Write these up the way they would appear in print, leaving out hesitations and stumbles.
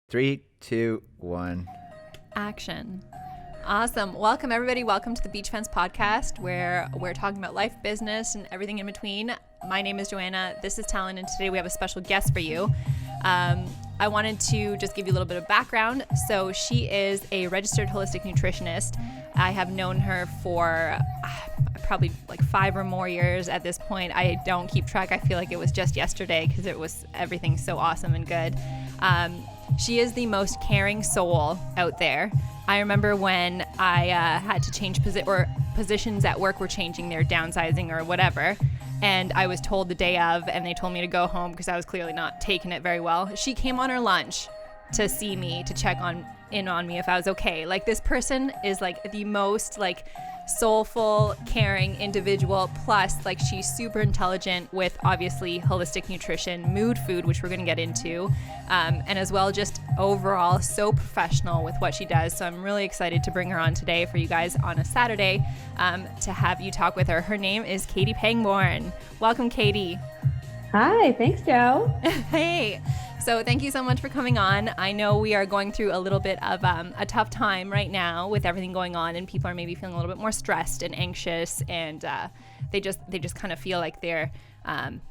Three, two, one. Action. Awesome. Welcome, everybody. Welcome to the Beach Fence podcast, where we're talking about life, business, and everything in between. My name is Joanna. This is Talon, and today we have a special guest for you. I wanted to just give you a little bit of background. So she is a registered holistic nutritionist. I have known her for probably like 5 or more years at this point. I don't keep track. I feel like it was just yesterday because it was everything so awesome and good. She is the most caring soul out there. I remember when I had to change positions at work were changing, they're downsizing or whatever. And I was told the day of, and they told me to go home because I was clearly not taking it very well. She came on her lunch to see me, to check in on me if I was okay. Like, this person is like the most like soulful, caring individual. Plus, like, she's super intelligent with obviously holistic nutrition, mood food, which we're going to get into, and as well just overall so professional with what she does. So I'm really excited to bring her on today for you guys on a Saturday, to have you talk with her. Her name is Katie Pangborn. Welcome, Katie. Hi, thanks, Joe. Hey. So thank you so much for coming on. I know we are going through a little bit of a tough time right now with everything going on, and people are maybe feeling a little bit more stressed and anxious, and they just kind of feel like they're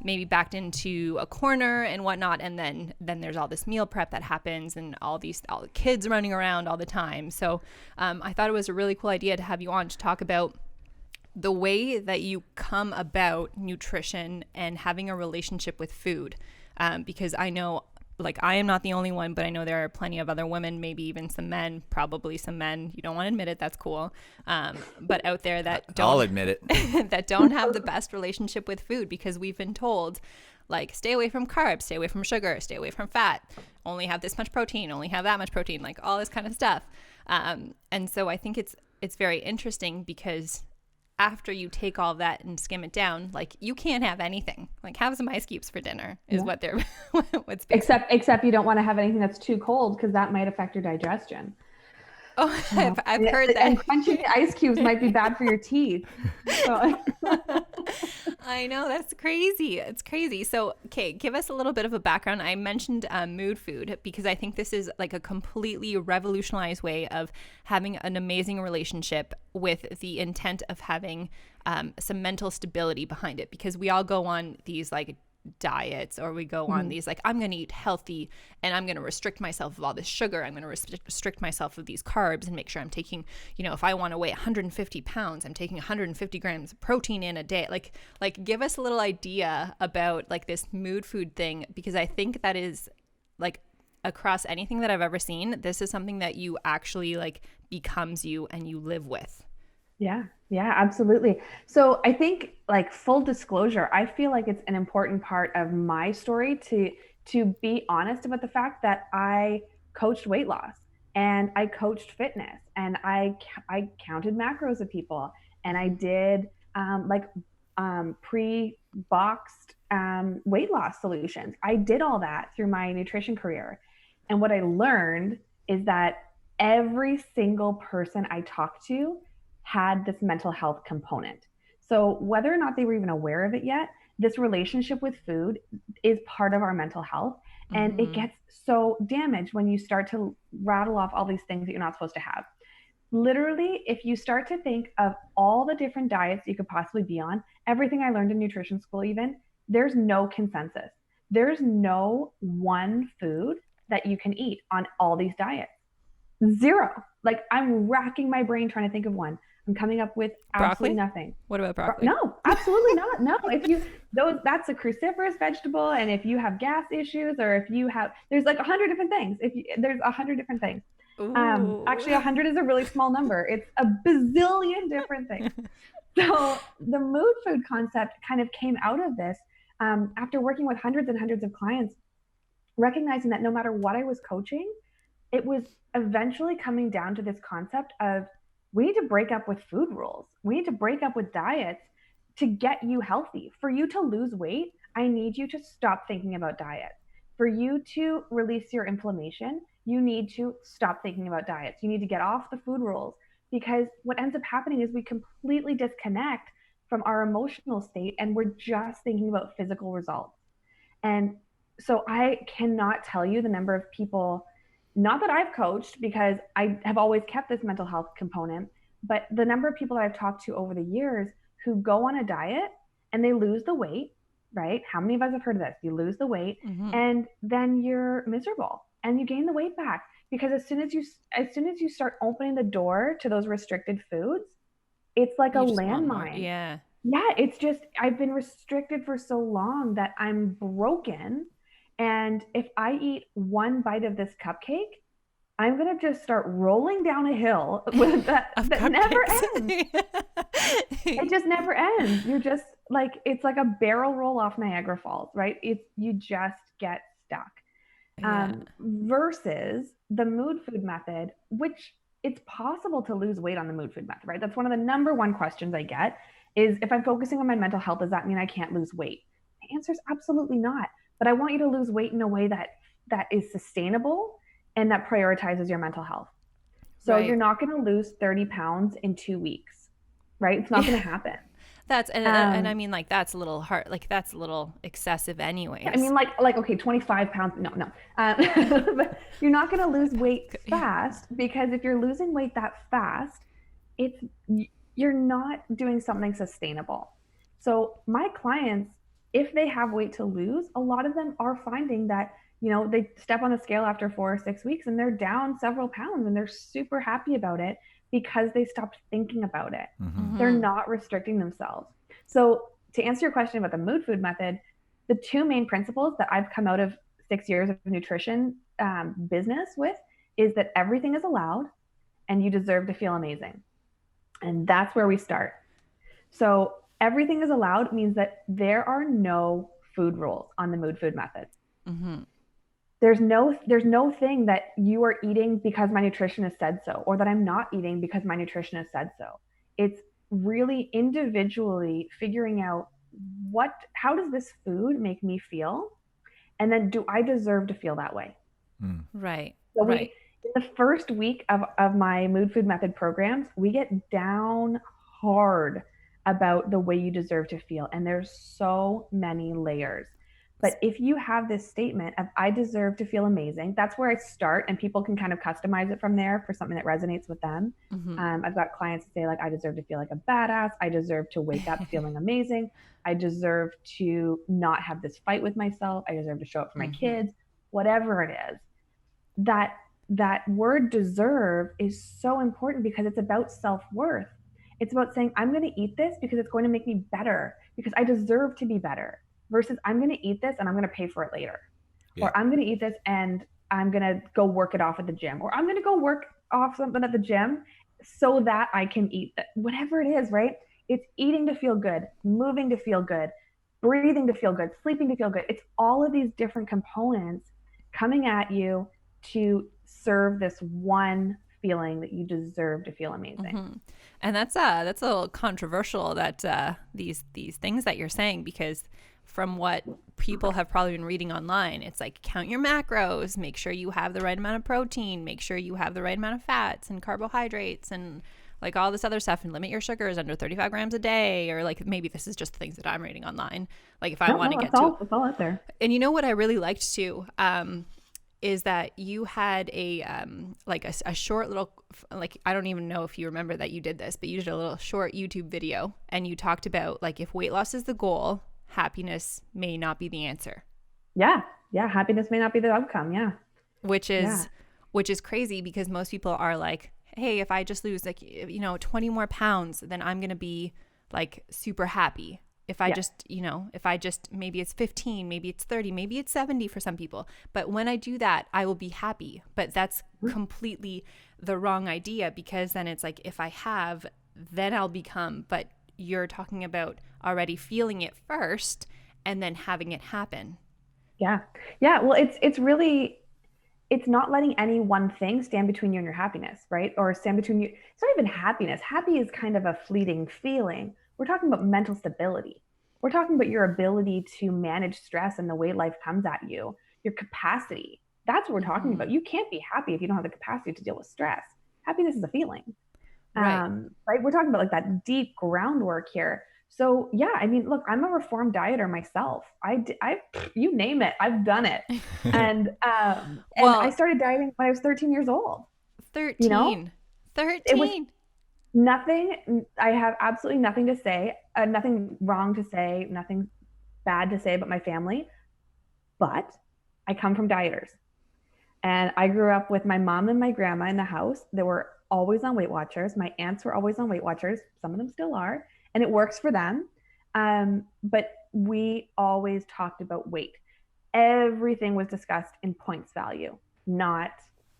maybe backed into a corner and whatnot. And then there's all this meal prep that happens, and all the kids running around all the time. So I thought it was a really cool idea to have you on to talk about the way that you come about nutrition and having a relationship with food, because I know, like, I am not the only one, but I know there are plenty of other women, maybe even some men, probably some men. You don't want to admit it, that's cool. But out there that don't, I'll admit it, that don't have the best relationship with food, because we've been told, like, stay away from carbs, stay away from sugar, stay away from fat, only have this much protein, only have that much protein, like all this kind of stuff. And so I think it's very interesting, because after you take all that and skim it down, like, you can't have anything. Like, have some ice cubes for dinner is what they're what's except you don't want to have anything that's too cold, because that might affect your digestion. Oh, I've heard that. And crunching ice cubes might be bad for your teeth. So. I know, that's crazy. It's crazy. So, okay, give us a little bit of a background. I mentioned mood food because I think this is like a completely revolutionized way of having an amazing relationship with the intent of having some mental stability behind it. Because we all go on these like diets, or we go on these like, I'm going to eat healthy and I'm going to restrict myself of all this sugar. I'm going to restrict myself of these carbs and make sure I'm taking, if I want to weigh 150 pounds, I'm taking 150 grams of protein in a day. Like give us a little idea about like this mood food thing, because I think that is like across anything that I've ever seen, this is something that you actually like becomes you and you live with. Yeah, absolutely. So I think, like, full disclosure, I feel like it's an important part of my story to be honest about the fact that I coached weight loss, and I coached fitness, and I counted macros of people, and I did pre-boxed weight loss solutions. I did all that through my nutrition career. And what I learned is that every single person I talked to had this mental health component. So whether or not they were even aware of it yet, this relationship with food is part of our mental health. And it gets so damaged when you start to rattle off all these things that you're not supposed to have. Literally, if you start to think of all the different diets you could possibly be on, everything I learned in nutrition school even, there's no consensus. There's no one food that you can eat on all these diets. Zero. Like, I'm racking my brain trying to think of one. I'm coming up with absolutely nothing. What about broccoli? No, absolutely not. No, that's a cruciferous vegetable, and if you have gas issues, or if you have, there's like 100 different things. There's 100 different things. Actually, 100 is a really small number. It's a bazillion different things. So the mood food concept kind of came out of this after working with hundreds and hundreds of clients, recognizing that no matter what I was coaching, it was eventually coming down to this concept of, we need to break up with food rules. We need to break up with diets to get you healthy. For you to lose weight, I need you to stop thinking about diet. For you to release your inflammation, you need to stop thinking about diets. You need to get off the food rules, because what ends up happening is we completely disconnect from our emotional state, and we're just thinking about physical results. And so I cannot tell you the number of people not that I've coached, because I have always kept this mental health component, but the number of people that I've talked to over the years who go on a diet and they lose the weight, right? How many of us have heard of this? You lose the weight and then you're miserable and you gain the weight back, because as soon as you start opening the door to those restricted foods, it's like a landmine. Yeah. Yeah, it's just, I've been restricted for so long that I'm broken. And if I eat one bite of this cupcake, I'm going to just start rolling down a hill with that never ends. It just never ends. You're just like, it's like a barrel roll off Niagara Falls, right? You just get stuck. Versus the mood food method, which it's possible to lose weight on the mood food method, right? That's one of the number one questions I get is, if I'm focusing on my mental health, does that mean I can't lose weight? The answer is absolutely not. But I want you to lose weight in a way that is sustainable and that prioritizes your mental health. So you're not going to lose 30 pounds in 2 weeks, right? It's not going to happen. That's and I mean, like, that's a little hard, like that's a little excessive anyways. I mean, like okay, 25 pounds, no. But you're not going to lose weight fast, because if you're losing weight that fast, you're not doing something sustainable. So my clients, if they have weight to lose, a lot of them are finding that, they step on the scale after 4 or 6 weeks and they're down several pounds and they're super happy about it because they stopped thinking about it. They're not restricting themselves. So to answer your question about the mood food method, the two main principles that I've come out of 6 years of nutrition business with is that everything is allowed and you deserve to feel amazing. And that's where we start. So everything is allowed means that there are no food rules on the mood food method. There's no thing that you are eating because my nutritionist said so, or that I'm not eating because my nutritionist said so. It's really individually figuring out how does this food make me feel? And then do I deserve to feel that way? Right. So in the first week of my mood food method programs, we get down hard about the way you deserve to feel. And there's so many layers. But if you have this statement of, I deserve to feel amazing, that's where I start, and people can kind of customize it from there for something that resonates with them. I've got clients that say, like, I deserve to feel like a badass. I deserve to wake up feeling amazing. I deserve to not have this fight with myself. I deserve to show up for my kids, whatever it is. That word deserve is so important because it's about self-worth. It's about saying, I'm going to eat this because it's going to make me better, because I deserve to be better. Versus, I'm going to eat this and I'm going to pay for it later. Or I'm going to eat this and I'm going to go work it off at the gym. Or I'm going to go work off something at the gym so that I can eat that. Whatever it is, right? It's eating to feel good, moving to feel good, breathing to feel good, sleeping to feel good. It's all of these different components coming at you to serve this one feeling that you deserve to feel amazing. And that's a little controversial, that these things that you're saying, because from what people have probably been reading online, it's like, count your macros, make sure you have the right amount of protein, make sure you have the right amount of fats and carbohydrates and like all this other stuff, and limit your sugars under 35 grams a day. Or like, maybe this is just the things that I'm reading online. Like, if I want to get to it's all out there. And you know what I really liked too, is that you had a short little, like, I don't even know if you remember that you did this, but you did a little short YouTube video and you talked about, like, if weight loss is the goal, happiness may not be the answer. Yeah. Happiness may not be the outcome. Yeah. Which is crazy, because most people are like, hey, if I just lose 20 more pounds, then I'm going to be like super happy. If I just, maybe it's 15, maybe it's 30, maybe it's 70 for some people. But when I do that, I will be happy. But that's completely the wrong idea, because then it's like, if I have, then I'll become. But you're talking about already feeling it first and then having it happen. Yeah. Well, it's not letting any one thing stand between you and your happiness, right? Or stand between you. It's not even happiness. Happy is kind of a fleeting feeling. We're talking about mental stability. We're talking about your ability to manage stress and the way life comes at you, your capacity. That's what we're talking about. You can't be happy if you don't have the capacity to deal with stress. Happiness is a feeling. Right? We're talking about like that deep groundwork here. So yeah, I mean, look, I'm a reformed dieter myself. You name it, I've done it. And I Well, started dieting when I was 13 years old. You know, 13. it was 13. nothing. I have absolutely nothing to say, nothing wrong to say, nothing bad to say about my family. But I come from dieters. And I grew up with my mom and my grandma in the house. They were always on Weight Watchers. My aunts were always on Weight Watchers. Some of them still are. And it works for them. But we always talked about weight. Everything was discussed in points value, not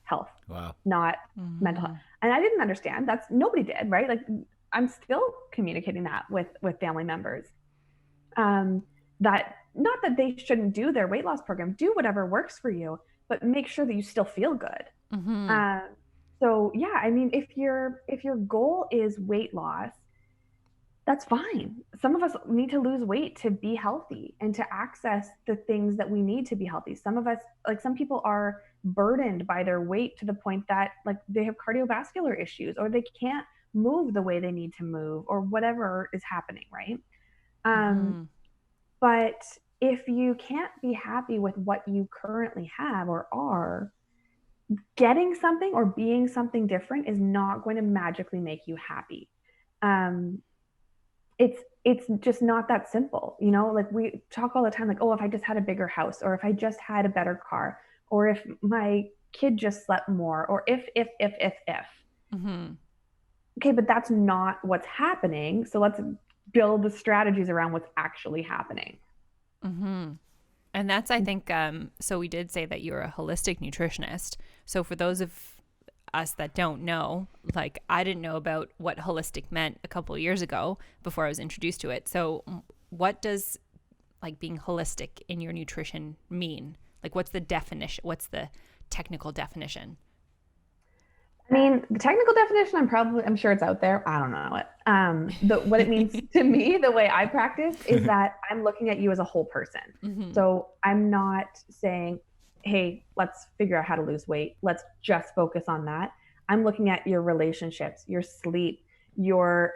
health, Wow. not mental health. And I didn't understand. That's nobody did, right? Like I'm still communicating that with family members. That not that they shouldn't do their weight loss program, do whatever works for you, but make sure that you still feel good. So yeah, I mean, if your goal is weight loss, that's fine. Some of us need to lose weight to be healthy and to access the things that we need to be healthy. Some of us, like some people are burdened by their weight to the point that like they have cardiovascular issues or they can't move the way they need to move or whatever is happening, right? But if you can't be happy with what you currently have or are, getting something or being something different is not going to magically make you happy. It's just not that simple, you know. Like we talk all the time, like, oh, if I just had a bigger house, or if I just had a better car, or if my kid just slept more, or if. Okay, but that's not what's happening. So let's build the strategies around what's actually happening. And that's, I think, so we did say that you're a holistic nutritionist. So for those of us that don't know, like I didn't know about what holistic meant a couple of years ago before I was introduced to it. So what does like being holistic in your nutrition mean? Like what's the definition? What's the technical definition? I mean, the technical definition, I'm sure it's out there. I don't know it. What it means to me, the way I practice is that I'm looking at you as a whole person. So I'm not saying, hey, let's figure out how to lose weight. Let's just focus on that. I'm looking at your relationships, your sleep, your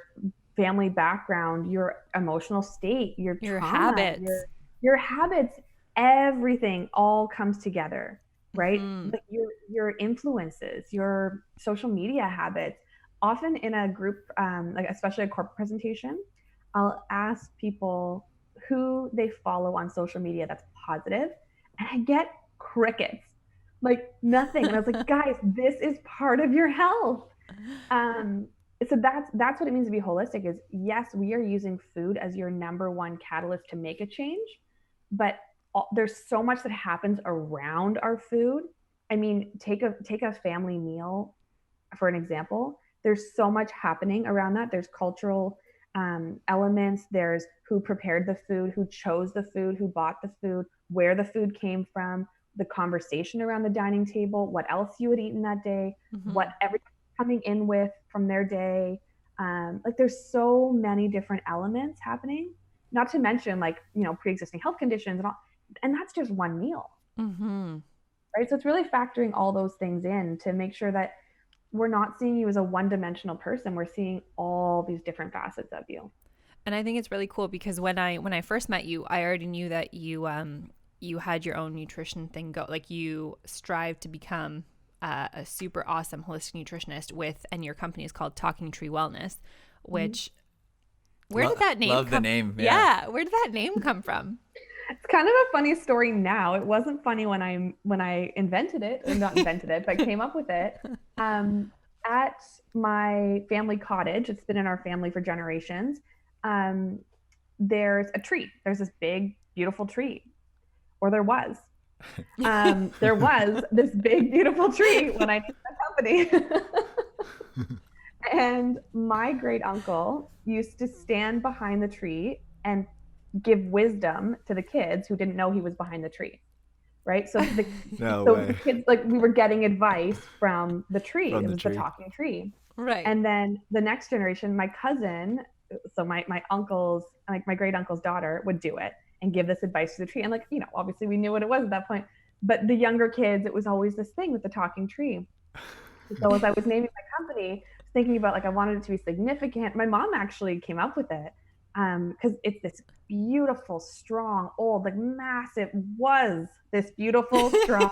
family background, your emotional state, your trauma, habits, your habits, everything all comes together. Right? Like your influences, your social media habits. Often in a group, like especially a corporate presentation, I'll ask people who they follow on social media that's positive, and I get crickets, like nothing. And I was like, guys, this is part of your health. So that's what it means to be holistic. Is yes, we are using food as your number one catalyst to make a change, but there's so much that happens around our food. I mean, take a family meal for an example. There's so much happening around that. There's cultural elements. There's who prepared the food, who chose the food, who bought the food, where the food came from, the conversation around the dining table, what else you had eaten that day, what everything coming in with from their day. Like there's so many different elements happening. Not to mention like, you know, pre-existing health conditions and all. And that's just one meal. Right? So it's really factoring all those things in to make sure that we're not seeing you as a one-dimensional person. We're seeing all these different facets of you. And I think it's really cool because when I first met you, I already knew that you had your own nutrition thing go. Like you strive to become a super awesome holistic nutritionist and your company is called Talking Tree Wellness, which where did that name love come? The name. Yeah, where did that name come from? It's kind of a funny story now. It wasn't funny when I invented it, or not invented it, but came up with it. At my family cottage, it's been in our family for generations. There's a tree. There's this big, beautiful tree, or there was. There was this big, beautiful tree when I named the company. And my great uncle used to stand behind the tree and give wisdom to the kids who didn't know he was behind the tree. Right. So the kids, like we were getting advice from the tree. It was the talking tree. Right. And then the next generation, my cousin, so my uncle's, like my great uncle's daughter would do it and give this advice to the tree. And like, you know, obviously we knew what it was at that point, but the younger kids, it was always this thing with the talking tree. So as I was naming my company, thinking about like, I wanted it to be significant. My mom actually came up with it. because it's this beautiful, strong, old, like massive, was this beautiful, strong,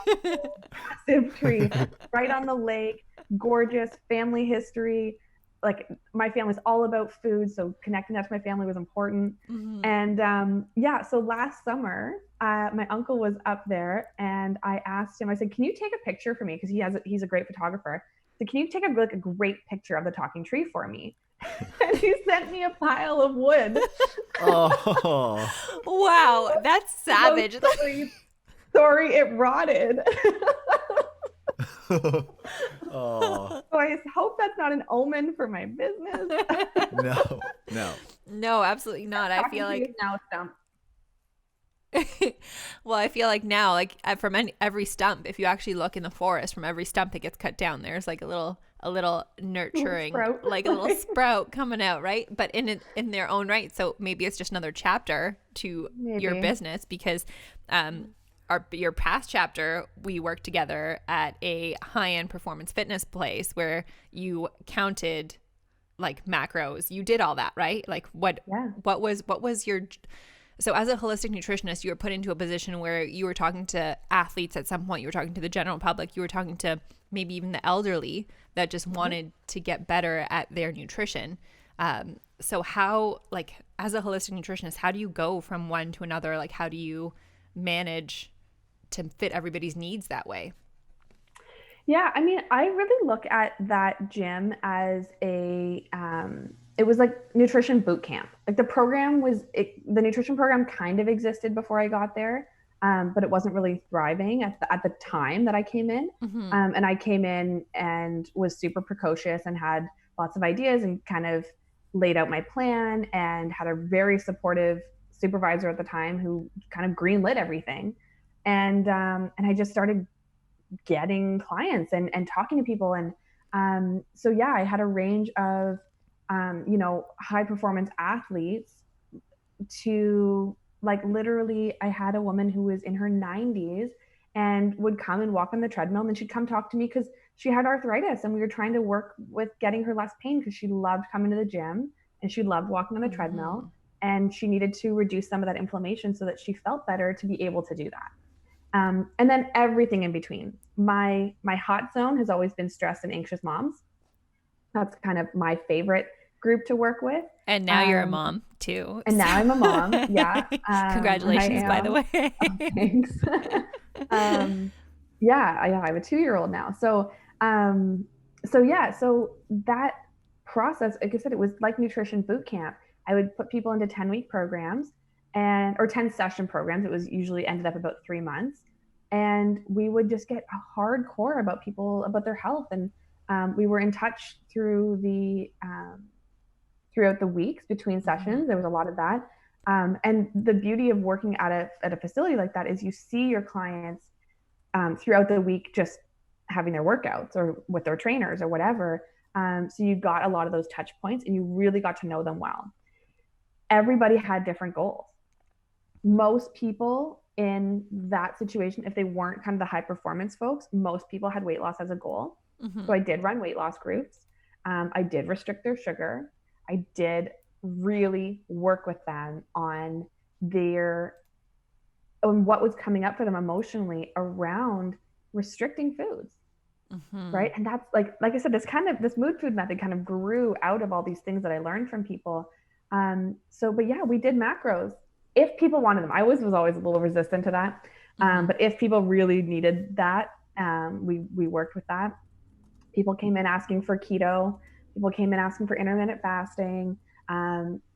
massive tree right on the lake, gorgeous family history. Like my family's all about food, so connecting that to my family was important. Mm-hmm. And yeah, so last summer, my uncle was up there, and I asked him. I said, "Can you take a picture for me?" Because he's a great photographer. So can you take a great picture of the talking tree for me? And he sent me a pile of wood. Oh. Wow, that's savage. Sorry, it rotted. Oh. So I hope that's not an omen for my business. No. No, absolutely not. I feel like now stumped. well, I feel like now, like from every stump, if you actually look in the forest, from every stump that gets cut down, there's like a little nurturing, sprout. like a little sprout coming out, right? But in their own right. So maybe it's just another chapter to your business, because your past chapter, we worked together at a high-end performance fitness place where you counted like macros. You did all that, right? Like what was your, so as a holistic nutritionist, you were put into a position where you were talking to athletes at some point, you were talking to the general public, you were talking to maybe even the elderly that just wanted to get better at their nutrition. So how, like as a holistic nutritionist, how do you go from one to another? Like how do you manage to fit everybody's needs that way? Yeah, I mean, I really look at that gym as it was like nutrition boot camp. Like the nutrition program kind of existed before I got there, but it wasn't really thriving at the time that I came in. Mm-hmm. And I came in and was super precocious and had lots of ideas and kind of laid out my plan and had a very supportive supervisor at the time who kind of greenlit everything. And I just started getting clients and talking to people. And so, yeah, I had a range of, high performance athletes to like, literally, I had a woman who was in her 90s and would come and walk on the treadmill, and then she'd come talk to me because she had arthritis, and we were trying to work with getting her less pain because she loved coming to the gym and she loved walking on the treadmill, and she needed to reduce some of that inflammation so that she felt better to be able to do that. And then everything in between. My hot zone has always been stressed and anxious moms. That's kind of my favorite group to work with. And now you're a mom too. And now I'm a mom. Yeah. Congratulations, by the way. Oh, thanks. Yeah, I have a 2-year-old now. So that process, like I said, it was like nutrition boot camp. I would put people into 10-week programs or 10 session programs. It was usually ended up about 3 months. And we would just get hardcore about people, about their health. And we were in touch throughout the weeks between sessions. There was a lot of that. And the beauty of working at a facility like that is you see your clients throughout the week, just having their workouts or with their trainers or whatever. So you got a lot of those touch points and you really got to know them well. Everybody had different goals. Most people in that situation, if they weren't kind of the high performance folks, most people had weight loss as a goal. Mm-hmm. So I did run weight loss groups. I did restrict their sugar. I did really work with them on what was coming up for them emotionally around restricting foods. Mm-hmm. Right. And that's like I said, this mood food method kind of grew out of all these things that I learned from people. But yeah, we did macros if people wanted them. I was always a little resistant to that. But if people really needed that, we worked with that. People came in asking for keto. People came in asking for intermittent fasting,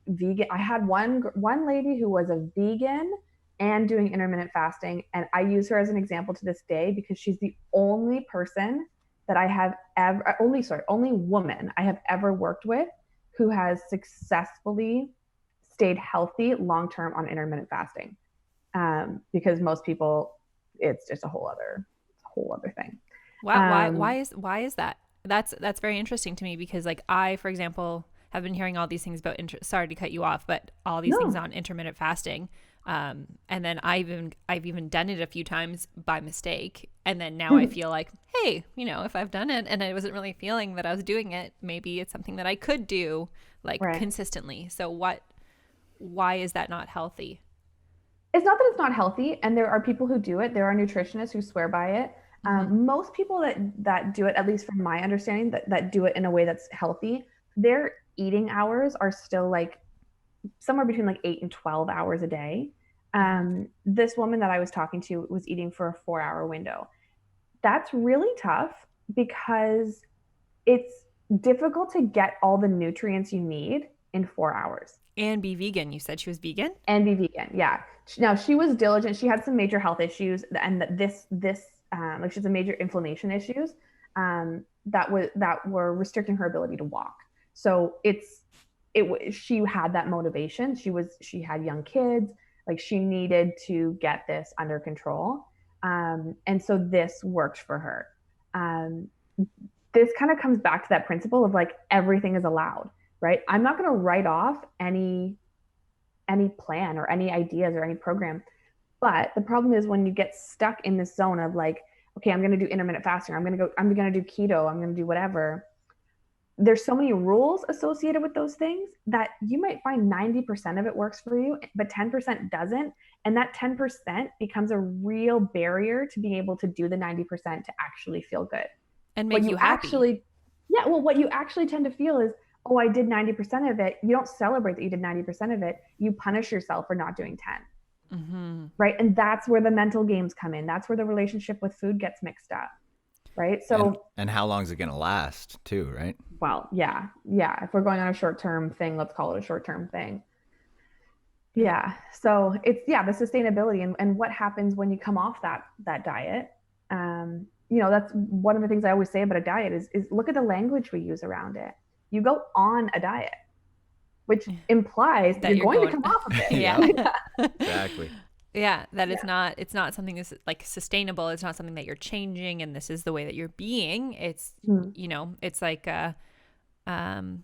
vegan. I had one lady who was a vegan and doing intermittent fasting. And I use her as an example to this day because she's the only person that I have only woman I have ever worked with who has successfully stayed healthy long-term on intermittent fasting. Because most people, it's just a whole other thing. Wow. Why is that? That's very interesting to me because like I, for example, have been hearing all these things about, sorry to cut you off, but all these things on intermittent fasting. And then I've even done it a few times by mistake. And then now I feel like, hey, if I've done it and I wasn't really feeling that I was doing it, maybe it's something that I could do consistently. So why is that not healthy? It's not that it's not healthy, and there are people who do it. There are nutritionists who swear by it. Most people that do it, at least from my understanding, that do it in a way that's healthy, their eating hours are still like somewhere between like 8 and 12 hours a day. This woman that I was talking to was eating for a 4-hour window. That's really tough because it's difficult to get all the nutrients you need in 4 hours. And be vegan. You said she was vegan? And be vegan, yeah. Now she was diligent. She had some major health issues, and this like she has major inflammation issues that were restricting her ability to walk. So she had that motivation. She had young kids. Like she needed to get this under control, and so this worked for her. This kind of comes back to that principle of like everything is allowed, right? I'm not going to write off any plan or any ideas or any program. But the problem is when you get stuck in this zone of like, okay, I'm going to do intermittent fasting. I'm going to do keto. I'm going to do whatever. There's so many rules associated with those things that you might find 90% of it works for you, but 10% doesn't. And that 10% becomes a real barrier to being able to do the 90% to actually feel good. And make you happy. What you actually tend to feel is, oh, I did 90% of it. You don't celebrate that you did 90% of it. You punish yourself for not doing 10. Right. And that's where the mental games come in. That's where the relationship with food gets mixed up. Right. So, and how long is it going to last too? Right. Well, yeah. If we're going on a short-term thing, let's call it a short-term thing. Yeah. So it's, the sustainability and what happens when you come off that diet. That's one of the things I always say about a diet is look at the language we use around it. You go on a diet, which implies that you're going to come off of it. Yeah. Exactly. Yeah, that it's not something that's like sustainable. It's not something that you're changing and this is the way that you're being. It's it's like one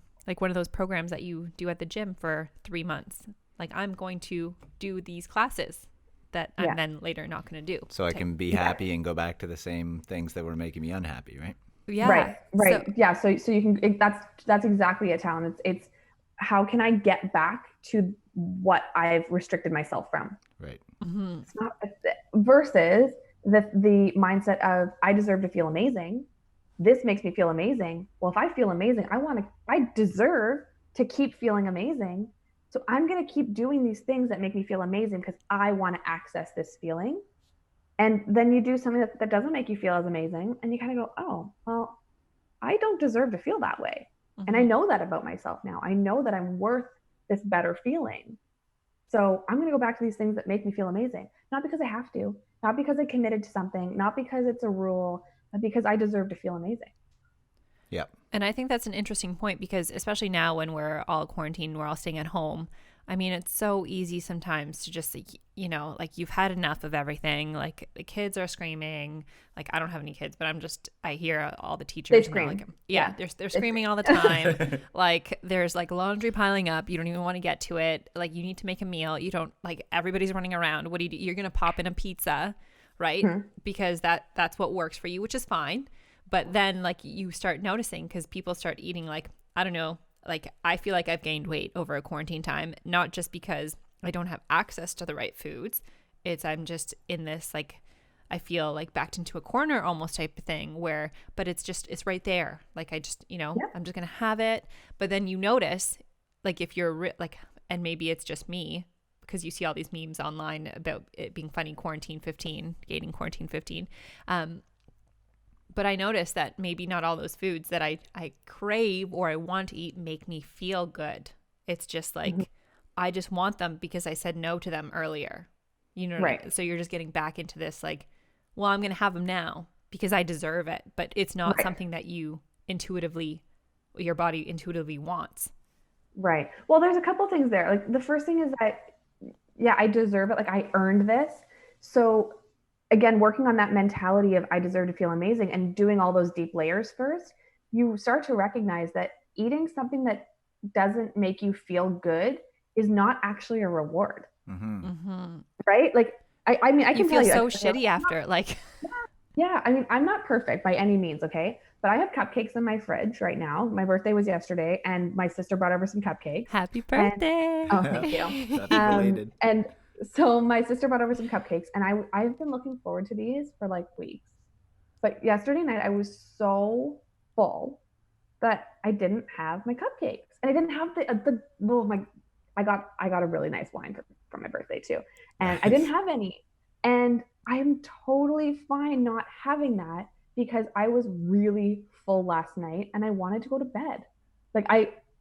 of those programs that you do at the gym for 3 months. Like I'm going to do these classes that I'm then later not going to do. So I can be happy and go back to the same things that were making me unhappy, right? Yeah. Right. So you can, that's exactly it, Talon. It's how can I get back to what I've restricted myself from? Right. It's not, versus the mindset of I deserve to feel amazing. This makes me feel amazing. Well, if I feel amazing, I deserve to keep feeling amazing. So I'm going to keep doing these things that make me feel amazing because I want to access this feeling. And then you do something that doesn't make you feel as amazing. And you kind of go, oh, well, I don't deserve to feel that way. And I know that about myself now. I know that I'm worth this better feeling. So I'm going to go back to these things that make me feel amazing. Not because I have to, not because I committed to something, not because it's a rule, but because I deserve to feel amazing. Yep. And I think that's an interesting point because especially now when we're all quarantined, we're all staying at home. I mean, it's so easy sometimes to just, like you've had enough of everything. Like the kids are screaming. Like I don't have any kids, but I hear all the teachers. They scream. They're screaming all the time. Like there's like laundry piling up. You don't even want to get to it. Like you need to make a meal. You don't everybody's running around. What do you do? You're going to pop in a pizza, right? Because that's what works for you, which is fine. But then like you start noticing because people start eating I don't know, I feel like I've gained weight over a quarantine time, not just because I don't have access to the right foods. I'm just in this, I feel backed into a corner almost type of thing but it's right there. I just, I'm just going to have it. But then you notice, if you're and maybe it's just me because you see all these memes online about it being funny, gaining quarantine 15. But I noticed that maybe not all those foods that I crave or I want to eat make me feel good. It's just I just want them because I said no to them earlier. You know, right. So you're just getting back into this well, I'm going to have them now because I deserve it. But it's not something that your body intuitively wants. Right. Well, there's a couple things there. The first thing is that, I deserve it. I earned this. So again, working on that mentality of I deserve to feel amazing and doing all those deep layers first, you start to recognize that eating something that doesn't make you feel good is not actually a reward. Right? I mean, I can feel tell you. So shitty after. Yeah, I mean, I'm not perfect by any means, okay? But I have cupcakes in my fridge right now. My birthday was yesterday, and my sister brought over some cupcakes. Happy And birthday. oh, thank you. Happy belated. And so my sister brought over some cupcakes, and I've been looking forward to these for like weeks. But yesterday night I was so full that I didn't have my cupcakes, and I didn't have the well, my I got a really nice wine for my birthday too, and I didn't Nice. have any, and I'm totally fine not having that because I was really full last night and I wanted to go to bed. Like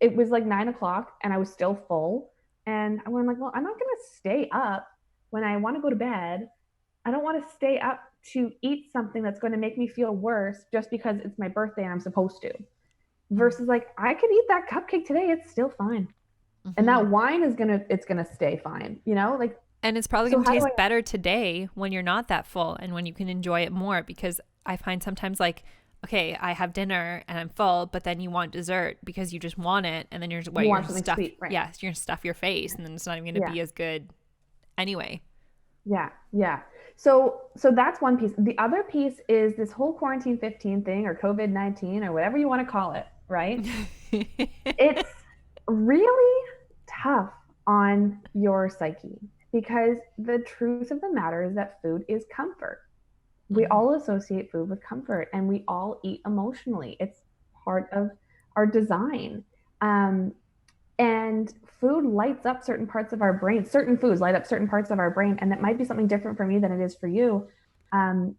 it was like 9 o'clock and I was still full, and I'm like, well, I'm not gonna stay up when I want to go to bed. I don't want to stay up to eat something that's going to make me feel worse just because it's my birthday and I'm supposed to. Versus like I could eat that cupcake today, it's still fine. And that wine is gonna stay fine, Like, And it's probably so going to how do taste I better today when you're not that full and when you can enjoy it more, because I find sometimes like, okay, I have dinner and I'm full, but then you want dessert because you just want it. And then you want something stuff. sweet, right? Yeah, you're going to stuff your face and then it's not even going to Yeah. be as good anyway. Yeah, yeah. So that's one piece. The other piece is this whole quarantine 15 thing or COVID-19 or whatever you want to call it, right? It's really tough on your psyche because the truth of the matter is that food is comfort. We all associate food with comfort and we all eat emotionally. It's part of our design. Um, and food lights up certain parts of our brain. Certain foods light up certain parts of our brain, and that might be something different for me than it is for you. Um,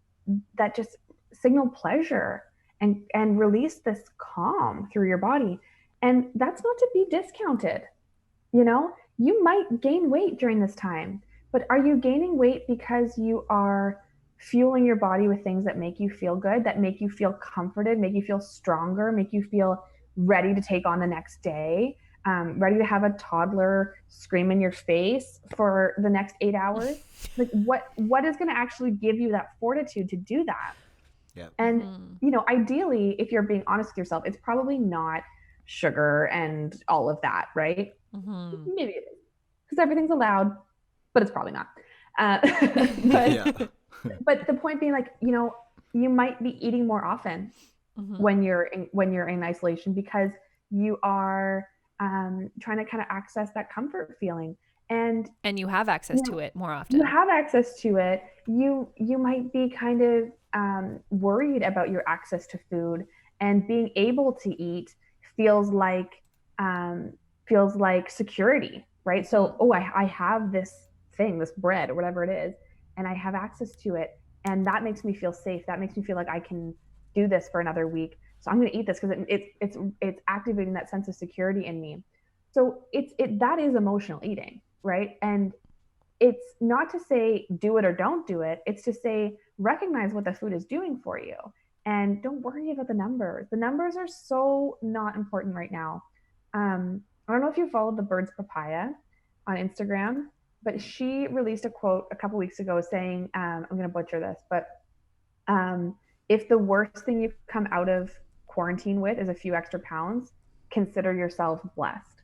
that just signal pleasure and release this calm through your body, and that's not to be discounted. You might gain weight during this time, but are you gaining weight because you are fueling your body with things that make you feel good, that make you feel comforted, make you feel stronger, make you feel ready to take on the next day, ready to have a toddler scream in your face for the next 8 hours? Like what is going to actually give you that fortitude to do that? Yeah. And ideally, if you're being honest with yourself, it's probably not sugar and all of that, right? Maybe it is because everything's allowed, but it's probably not. But Yeah. but the point being, like, you might be eating more often when you're in isolation because you are trying to kind of access that comfort feeling, and And you have access to it more often. you have access to it. You might be kind of worried about your access to food, and being able to eat feels like security, right? So, I have this thing, this bread or whatever it is, and I have access to it, and that makes me feel safe. That makes me feel like I can do this for another week. So I'm going to eat this because it's activating that sense of security in me. So that is emotional eating, right? And it's not to say do it or don't do it. It's to say recognize what the food is doing for you and don't worry about the numbers. The numbers are so not important right now. I don't know if you followed the Birds Papaya on Instagram, but she released a quote a couple weeks ago saying, I'm going to butcher this, but if the worst thing you come out of quarantine with is a few extra pounds, consider yourself blessed.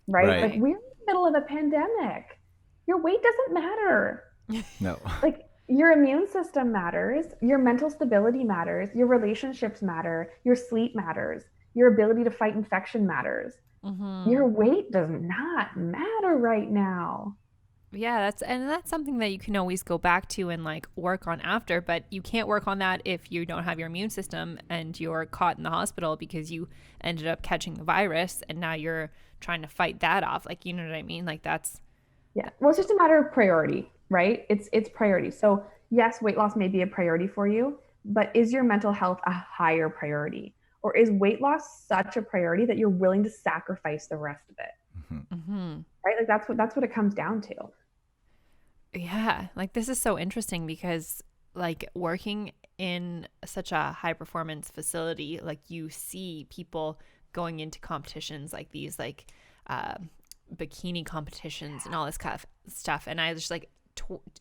Right? Like, we're in the middle of a pandemic. Your weight doesn't matter. No. Like, your immune system matters, your mental stability matters, your relationships matter, your sleep matters, your ability to fight infection matters. Your weight does not matter right now. Yeah, that's something that you can always go back to and like work on after, but you can't work on that if you don't have your immune system and you're caught in the hospital because you ended up catching the virus and now you're trying to fight that off. Like, you know what I mean? Like, that's Well, it's just a matter of priority, right? It's priority. So yes, weight loss may be a priority for you, but is your mental health a higher priority? Or is weight loss such a priority that you're willing to sacrifice the rest of it? Right? Like, that's what it comes down to. Yeah, like this is so interesting because like working in such a high performance facility, like you see people going into competitions like these, like bikini competitions and all this kind of stuff. And I just like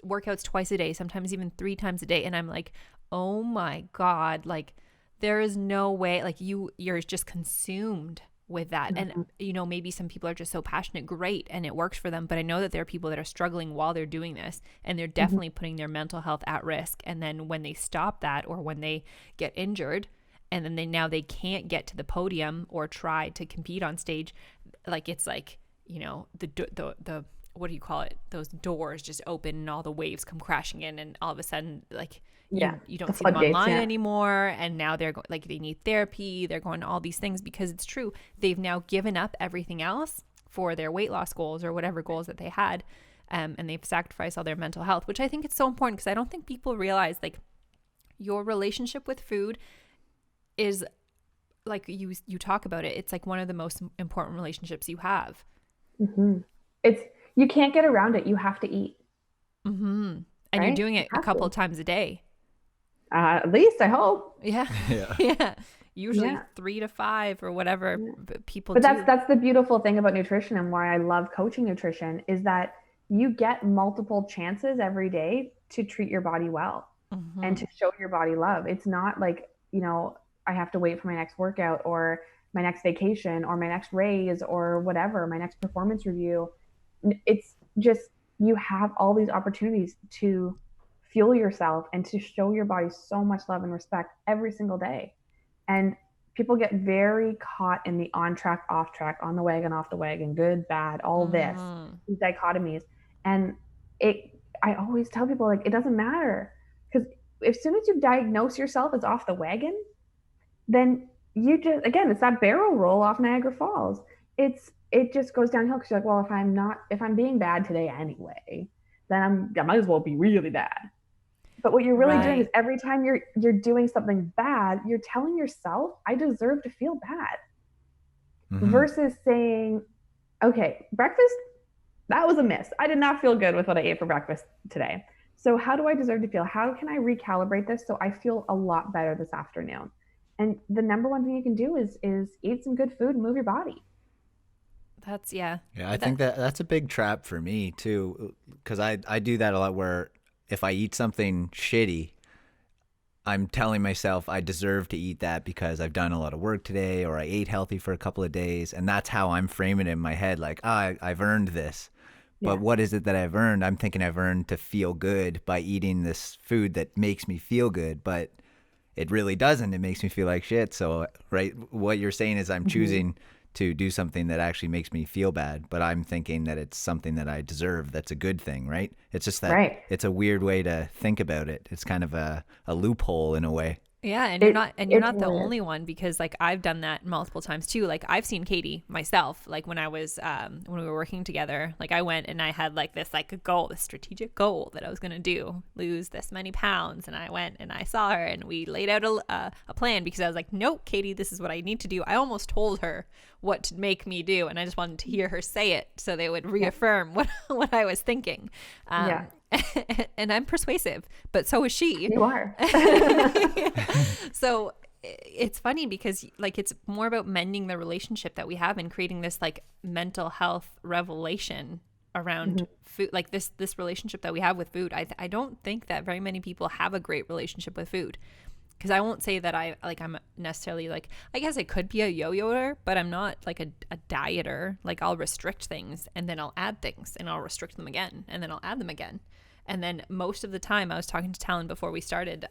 workouts twice a day, sometimes even 3 times a day. And I'm like, oh my God, like there is no way, like you're just consumed with that. And, you know, maybe some people are just so passionate, great, and it works for them. But I know that there are people that are struggling while they're doing this, and they're definitely putting their mental health at risk. And then when they stop that, or when they get injured, and then now they can't get to the podium or try to compete on stage, like, it's like, you know, the what do you call it? Those doors just open and all the waves come crashing in, and all of a sudden, like, you don't see them online anymore. And now they're like, they need therapy. They're going to all these things because it's true. They've now given up everything else for their weight loss goals or whatever goals that they had. And they've sacrificed all their mental health, which I think it's so important, because I don't think people realize, like, your relationship with food is, like, you talk about it. It's like one of the most important relationships you have. You can't get around it. You have to eat. And right? You're doing it a couple of times a day. At least I hope. Yeah. Usually 3 to 5 or whatever people do. But that's the beautiful thing about nutrition, and why I love coaching nutrition, is that you get multiple chances every day to treat your body well and to show your body love. It's not like, you know, I have to wait for my next workout or my next vacation or my next raise or whatever, my next performance review. It's just, you have all these opportunities to fuel yourself and to show your body so much love and respect every single day. And people get very caught in the on track, off track, on the wagon, off the wagon, good, bad, all this, these dichotomies. And I always tell people, like, it doesn't matter, because as soon as you diagnose yourself as off the wagon, then you just, again, it's that barrel roll off Niagara Falls. It just goes downhill, because you're like, well, if I'm being bad today anyway, then I might as well be really bad. But what you're really doing is, every time you're doing something bad, you're telling yourself, I deserve to feel bad. Versus saying, okay, breakfast, that was a miss. I did not feel good with what I ate for breakfast today. So how do I deserve to feel? How can I recalibrate this so I feel a lot better this afternoon? And the number one thing you can do is eat some good food and move your body. That's Yeah, I think that's a big trap for me too, because I do that a lot, where if I eat something shitty, I'm telling myself I deserve to eat that because I've done a lot of work today, or I ate healthy for a couple of days, and that's how I'm framing it in my head, like, I've earned this. But what is it that I've earned? I'm thinking I've earned to feel good by eating this food that makes me feel good, but it really doesn't. It makes me feel like shit. So, right, what you're saying is I'm choosing to do something that actually makes me feel bad, but I'm thinking that it's something that I deserve. That's a good thing, right? It's just that it's a weird way to think about it. It's kind of a loophole in a way. Yeah, and you're not the only one, because, like, I've done that multiple times too. Like, I've seen Katie myself, like, when I was when we were working together, like, I went and I had, like, this, like, a goal, this strategic goal that I was going to lose this many pounds, and I went and I saw her and we laid out a plan, because I was like, nope, Katie, this is what I need to do. I almost told her what to make me do, and I just wanted to hear her say it so they would reaffirm what I was thinking. And I'm persuasive, but so is she. You are. So it's funny, because, like, it's more about mending the relationship that we have and creating this, like, mental health revelation around food, like this relationship that we have with food. I don't think that very many people have a great relationship with food, because I won't say that I'm necessarily, like, I guess I could be a yo-yoer, but I'm not, like, a dieter. Like, I'll restrict things and then I'll add things, and I'll restrict them again and then I'll add them again. And then most of the time, I was talking to Talon before we started,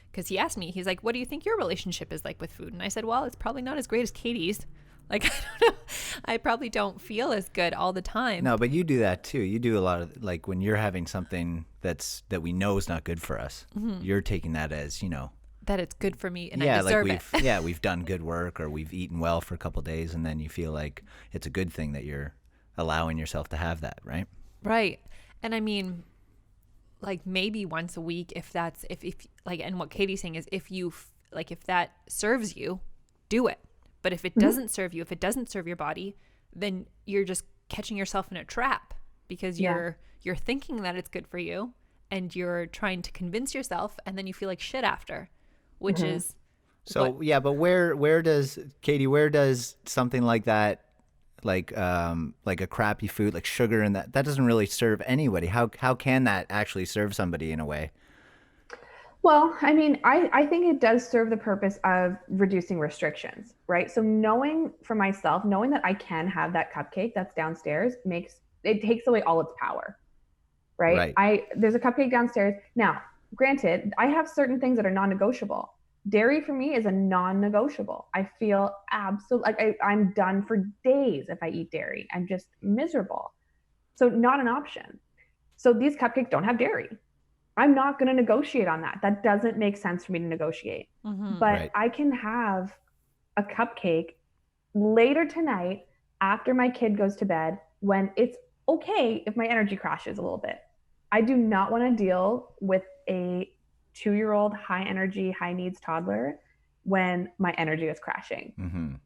because he asked me, he's like, what do you think your relationship is like with food? And I said, well, it's probably not as great as Katie's. Like, I don't know, I probably don't feel as good all the time. No, but you do that too. You do a lot of, like, when you're having something that we know is not good for us, you're taking that as, you know, that it's good for me and I deserve it. We've done good work, or we've eaten well for a couple of days, and then you feel like it's a good thing that you're allowing yourself to have that, right? Right. And I mean, like, maybe once a week, if like, and what Katie's saying is, if that serves you, do it. But if it doesn't serve you, if it doesn't serve your body, then you're just catching yourself in a trap, because you're thinking that it's good for you, and you're trying to convince yourself, and then you feel like shit after, which is so but where does something like that, like a crappy food, like sugar, and that doesn't really serve anybody? How can that actually serve somebody in a way? Well, I mean, I think it does serve the purpose of reducing restrictions, right? So knowing for myself, knowing that I can have that cupcake that's downstairs takes away all its power, right? Right. There's a cupcake downstairs. Now, granted, I have certain things that are non-negotiable. Dairy for me is a non-negotiable. I feel absolutely like I'm done for days if I eat dairy. I'm just miserable. So not an option. So these cupcakes don't have dairy. I'm not going to negotiate on that. That doesn't make sense for me to negotiate. But Right. I can have a cupcake later tonight after my kid goes to bed when it's okay if my energy crashes a little bit. I do not want to deal with a 2-year-old high energy, high needs toddler when my energy is crashing.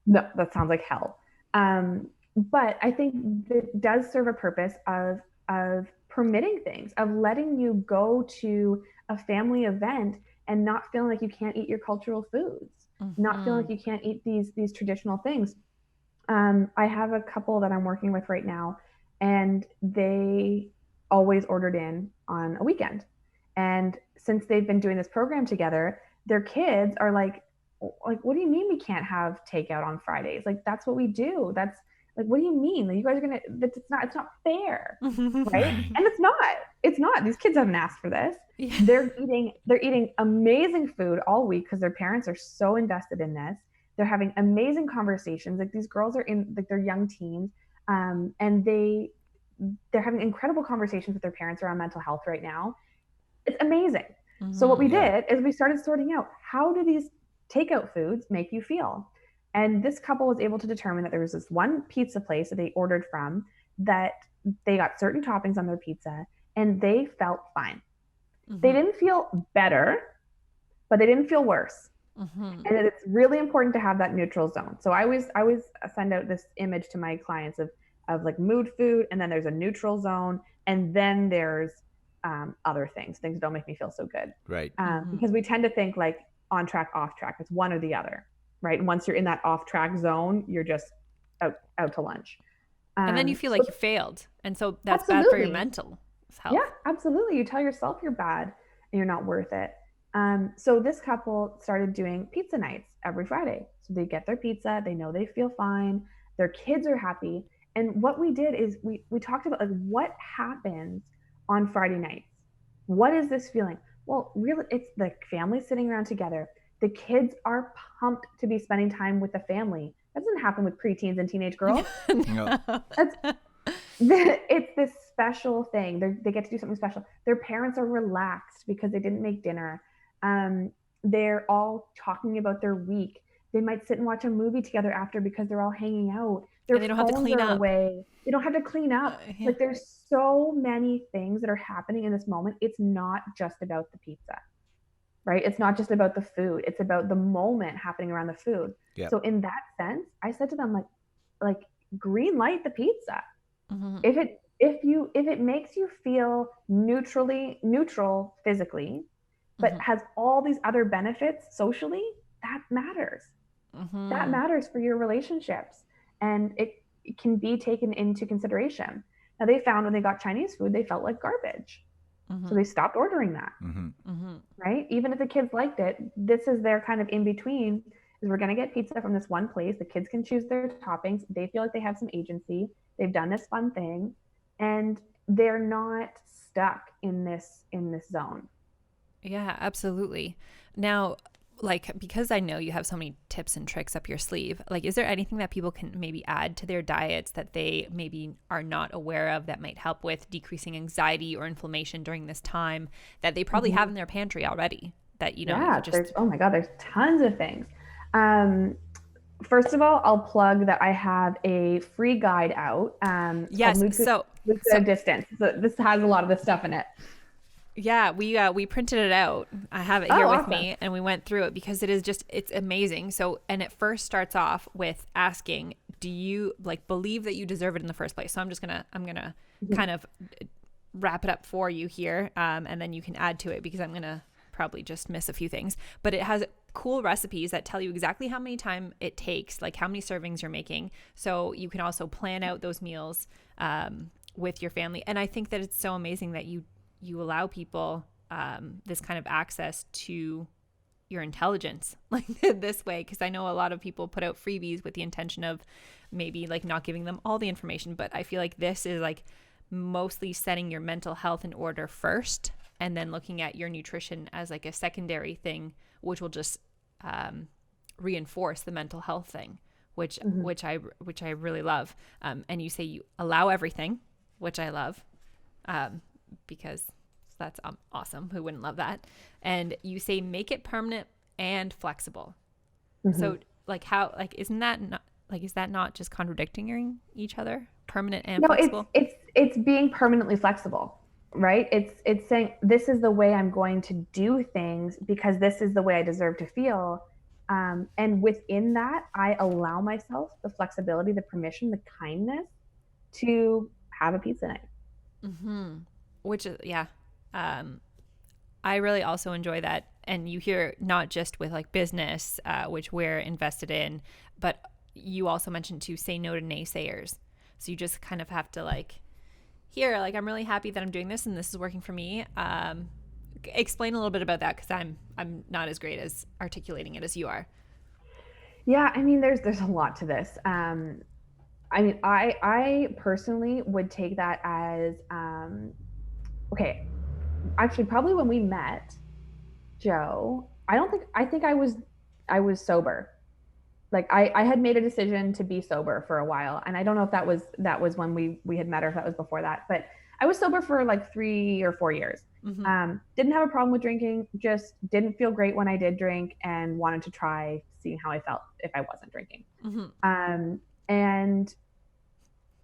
No, that sounds like hell. But I think that does serve a purpose of permitting things, of letting you go to a family event and not feeling like you can't eat your cultural foods, not feeling like you can't eat these traditional things. I have a couple that I'm working with right now, and they always ordered in on a weekend. And since they've been doing this program together, their kids are like, what do you mean we can't have takeout on Fridays? Like, that's what we do. That's like, what do you mean? Like, you guys are gonna, it's not fair, right? Right. And it's not. These kids haven't asked for this. Yeah. They're eating amazing food all week because their parents are so invested in this. They're having amazing conversations. Like, these girls are in, like, they're young teens, and they're having incredible conversations with their parents around mental health right now. It's amazing. So what we Yeah. did is we started sorting out, how do these takeout foods make you feel? And this couple was able to determine that there was this one pizza place that they ordered from, that they got certain toppings on their pizza and they felt fine. They didn't feel better, but they didn't feel worse. And it's really important to have that neutral zone. So I always send out this image to my clients of like mood food, and then there's a neutral zone, and then there's other things that don't make me feel so good. Right. Because we tend to think like on track, off track. It's one or the other, right? And once you're in that off track zone, you're just out to lunch. And then you feel like you failed. And so that's bad for your Absolutely. mental health. Yeah, absolutely. You tell yourself you're bad and you're not worth it. So this couple started doing pizza nights every Friday. So they get their pizza, they know they feel fine, their kids are happy. And what we did is we talked about, like, what happens on Friday nights. What is this feeling? Well, really, it's the family sitting around together. The kids are pumped to be spending time with the family. That doesn't happen with preteens and teenage girls. No. It's this special thing. They get to do something special. Their parents are relaxed because they didn't make dinner. They're all talking about their week. They might sit and watch a movie together after because they're all hanging out. Their And they don't have to phones clean are up. away. They don't have to clean up. Yeah. Like, there's so many things that are happening in this moment. It's not just about the pizza, right? It's not just about the food. It's about the moment happening around the food. Yep. So in that sense, I said to them, like green light the pizza. If it makes you feel neutral physically, but has all these other benefits socially, that matters. That matters for your relationships, and it can be taken into consideration. Now, they found when they got Chinese food, they felt like garbage, so they stopped ordering that. Right? Even if the kids liked it, this is their kind of in between. Is we're going to get pizza from this one place. The kids can choose their toppings. They feel like they have some agency. They've done this fun thing, and they're not stuck in this zone. Yeah, absolutely. Now, like, because I know you have so many tips and tricks up your sleeve, like, is there anything that people can maybe add to their diets that they maybe are not aware of that might help with decreasing anxiety or inflammation during this time that they probably have in their pantry already? That, you know, Yeah, you just... there's tons of things. First of all, I'll plug that I have a free guide out. Yes, so distance. So this has a lot of this stuff in it. Yeah, we printed it out. I have it here with me, and we went through it because it's amazing. So, and it first starts off with asking, do you believe that you deserve it in the first place? So I'm gonna kind of wrap it up for you here, and then you can add to it because I'm gonna probably just miss a few things. But it has cool recipes that tell you exactly how many time it takes, like how many servings you're making. So you can also plan out those meals with your family. And I think that it's so amazing that you allow people this kind of access to your intelligence like this way. Because I know a lot of people put out freebies with the intention of maybe like not giving them all the information, but I feel like this is like mostly setting your mental health in order first, and then looking at your nutrition as like a secondary thing, which will just reinforce the mental health thing, which I really love. And you say you allow everything, which I love, because that's awesome. Who wouldn't love that? And you say make it permanent and flexible. So like how, like, isn't that not like, is that not just contradicting each other? Permanent and flexible? It's being permanently flexible, right? It's saying this is the way I'm going to do things because this is the way I deserve to feel. And within that, I allow myself the flexibility, the permission, the kindness to have a pizza night. Which is, yeah. I really also enjoy that. And you hear not just with like business, which we're invested in, but you also mentioned to say no to naysayers. So you just kind of have to like, here, like, I'm really happy that I'm doing this and this is working for me. Explain a little bit about that, because I'm not as great as articulating it as you are. Yeah, I mean, there's a lot to this. I mean, I personally would take that as okay. Actually, probably when we met, Joe, I think I was sober. Like I had made a decision to be sober for a while, and I don't know if that was when we had met or if that was before that, but I was sober for like 3 or 4 years. Didn't have a problem with drinking, just didn't feel great when I did drink and wanted to try seeing how I felt if I wasn't drinking. And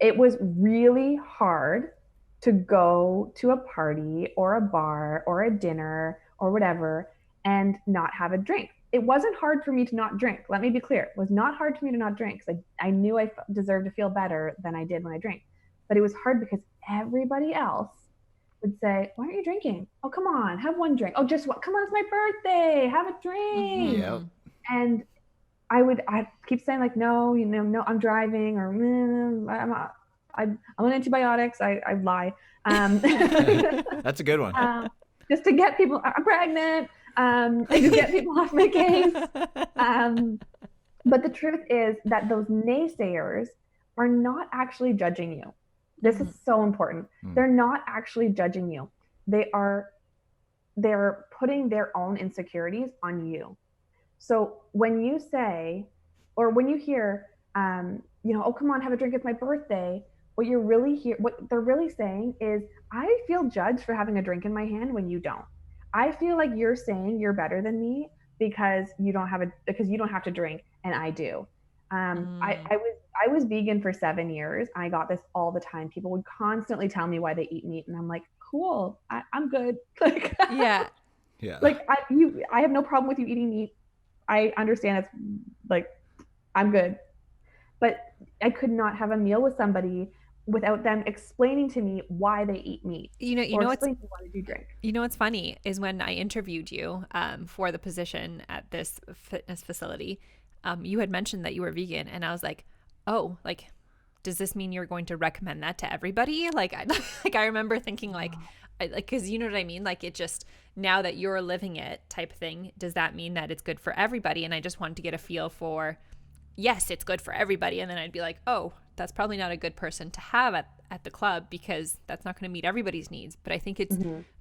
it was really hard to go to a party or a bar or a dinner or whatever and not have a drink. It wasn't hard for me to not drink. Let me be clear. It was not hard for me to not drink because I knew I deserved to feel better than I did when I drank. But it was hard because everybody else would say, why aren't you drinking? Oh, come on, have one drink. Oh, just one. Come on, it's my birthday. Have a drink. Yep. And I keep saying like, no, no, I'm driving, or I'm on antibiotics. I lie. That's a good one. Just to get people, I'm pregnant. To get people off my case. But the truth is that those naysayers are not actually judging you. This is so important. They're not actually judging you. They're putting their own insecurities on you. So when you say, or when you hear, oh, come on, have a drink, it's my birthday. What they're really saying is, I feel judged for having a drink in my hand when you don't. I feel like you're saying you're better than me because you don't have to drink and I do. I was vegan for 7 years. I got this all the time. People would constantly tell me why they eat meat, and I'm like, cool, I'm good. Like, yeah. Like I have no problem with you eating meat. I understand it's like, I'm good. But I could not have a meal with somebody without them explaining to me why they eat meat. You know why did you drink? You know what's funny is when I interviewed you for the position at this fitness facility, you had mentioned that you were vegan, and I was like, oh, like, does this mean you're going to recommend that to everybody? Like, I remember thinking like, because you know what I mean? Like, it just, now that you're living it type thing, does that mean that it's good for everybody? And I just wanted to get a feel for, yes, it's good for everybody. And then I'd be like, oh, that's probably not a good person to have at the club because that's not going to meet everybody's needs. But I think it's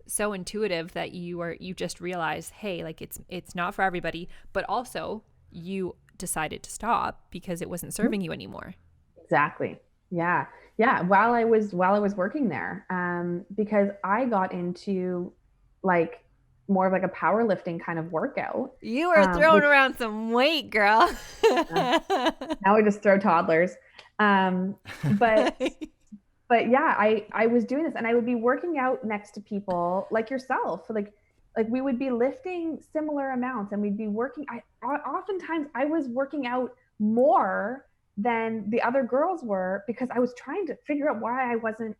so intuitive that you just realize, hey, like it's not for everybody, but also you decided to stop because it wasn't serving you anymore. Exactly. Yeah. While I was working there, because I got into like more of like a powerlifting kind of work,out. You were throwing around some weight, girl. Now we just throw toddlers. But yeah, I was doing this, and I would be working out next to people like yourself. Like we would be lifting similar amounts, and we'd be working. Oftentimes I was working out more than the other girls were because I was trying to figure out why I wasn't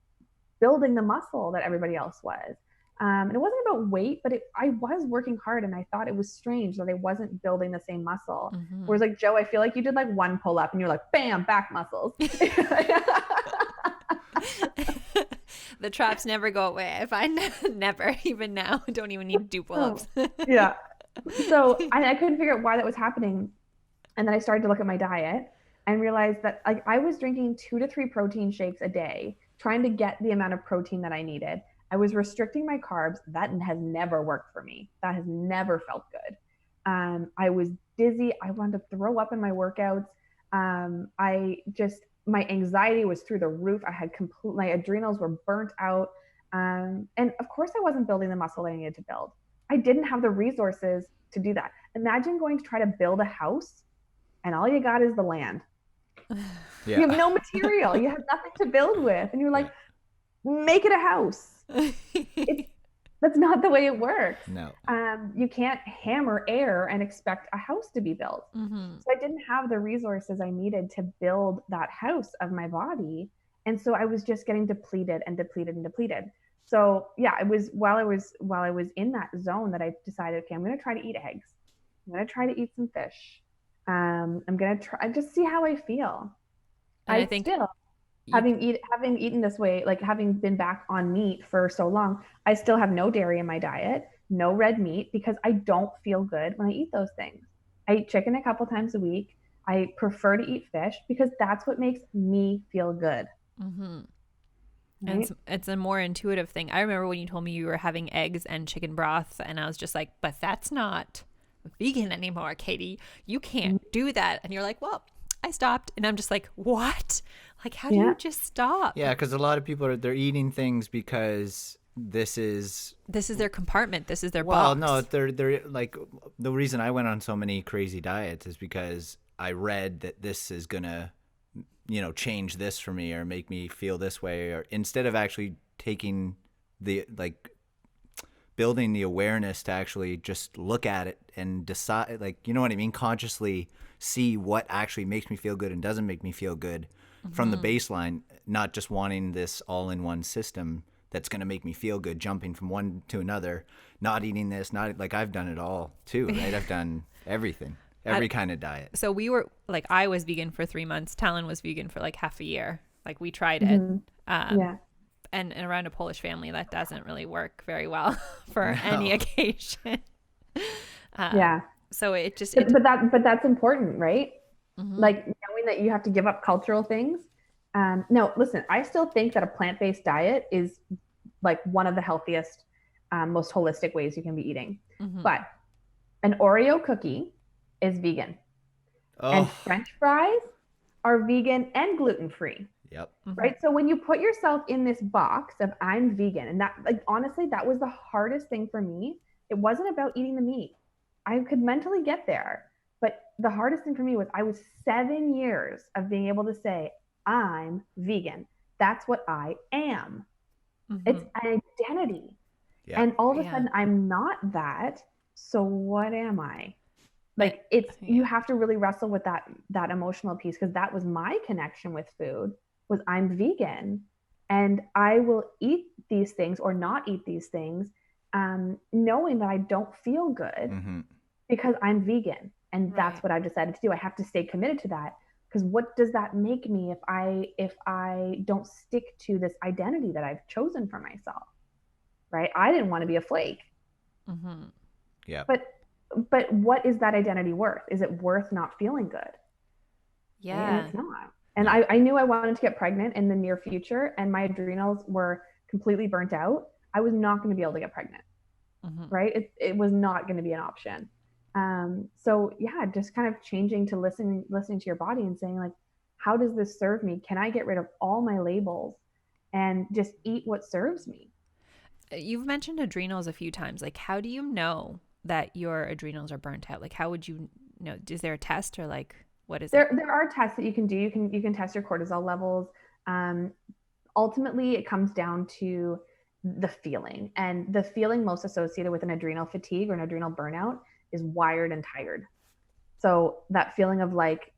building the muscle that everybody else was. And it wasn't about weight, but I was working hard, and I thought it was strange that I wasn't building the same muscle. Whereas like, Joe, I feel like you did like one pull up and you're like, bam, back muscles. The traps never go away. I find never, even now, don't even need to do pull-ups. Yeah. So I couldn't figure out why that was happening. And then I started to look at my diet and realized that like I was drinking 2 to 3 protein shakes a day, trying to get the amount of protein that I needed. I was restricting my carbs. That has never worked for me. That has never felt good. I was dizzy. I wanted to throw up in my workouts. My anxiety was through the roof. My adrenals were burnt out. And of course, I wasn't building the muscle I needed to build. I didn't have the resources to do that. Imagine going to try to build a house and all you got is the land. Yeah. You have no material. You have nothing to build with. And you're like, make it a house. That's not the way it works. No. You can't hammer air and expect a house to be built. So I didn't have the resources I needed to build that house of my body. And so I was just getting depleted and depleted and depleted. So yeah, it was while I was in that zone that I decided, okay, I'm going to try to eat eggs. I'm going to try to eat some fish. I'm going to try just see how I feel. And I think still, having eaten this way, like having been back on meat for so long, I still have no dairy in my diet, no red meat, because I don't feel good when I eat those things. I eat chicken a couple times a week. I prefer to eat fish because that's what makes me feel good. Mm-hmm. Right? And it's a more intuitive thing. I remember when you told me you were having eggs and chicken broth, and I was just like, but that's not vegan anymore, Katie. You can't do that. And you're like, well, I stopped. And I'm just like, what? Like, how do you just stop? Yeah, because a lot of people they're eating things because this is their compartment. This is their well, box. no, they're like the reason I went on so many crazy diets is because I read that this is gonna, change this for me or make me feel this way, or instead of actually taking the building the awareness to actually just look at it and decide, like, you know what I mean, consciously see what actually makes me feel good and doesn't make me feel good from the baseline, not just wanting this all-in-one system that's going to make me feel good, jumping from one to another, not eating this, not like I've done it all too, right? I've done everything, every kind of diet. So we were like, I was vegan for 3 months. Talon was vegan for like half a year. Like we tried it. And around a Polish family, that doesn't really work very well for any occasion. So it just, but that's important, right? Like knowing that you have to give up cultural things. No, listen, I still think that a plant-based diet is like one of the healthiest, most holistic ways you can be eating. But an Oreo cookie is vegan. And French fries are vegan and gluten-free. Yep. Right. So when you put yourself in this box of I'm vegan, and that, like, honestly, that was the hardest thing for me. It wasn't about eating the meat. I could mentally get there. But the hardest thing for me was I was 7 years of being able to say, I'm vegan. That's what I am. It's an identity. Yeah. And all of a sudden I'm not that. So what am I? Like you have to really wrestle with that emotional piece, because that was my connection with food, was I'm vegan and I will eat these things or not eat these things, knowing that I don't feel good because I'm vegan. And that's what I've decided to do. I have to stay committed to that, because what does that make me if I don't stick to this identity that I've chosen for myself, right? I didn't want to be a flake. Yeah. But what is that identity worth? Is it worth not feeling good? Yeah. And it's not. And I knew I wanted to get pregnant in the near future, and my adrenals were completely burnt out. I was not going to be able to get pregnant, right? It was not going to be an option. So yeah, just kind of changing to listening to your body and saying, like, how does this serve me? Can I get rid of all my labels and just eat what serves me? You've mentioned adrenals a few times. Like, how do you know that your adrenals are burnt out? Like, how would you know? Is there a test, or like, what is there? There are tests that you can do. You can test your cortisol levels. Ultimately, it comes down to the feeling, and the feeling most associated with an adrenal fatigue or an adrenal burnout is wired and tired. So that feeling of like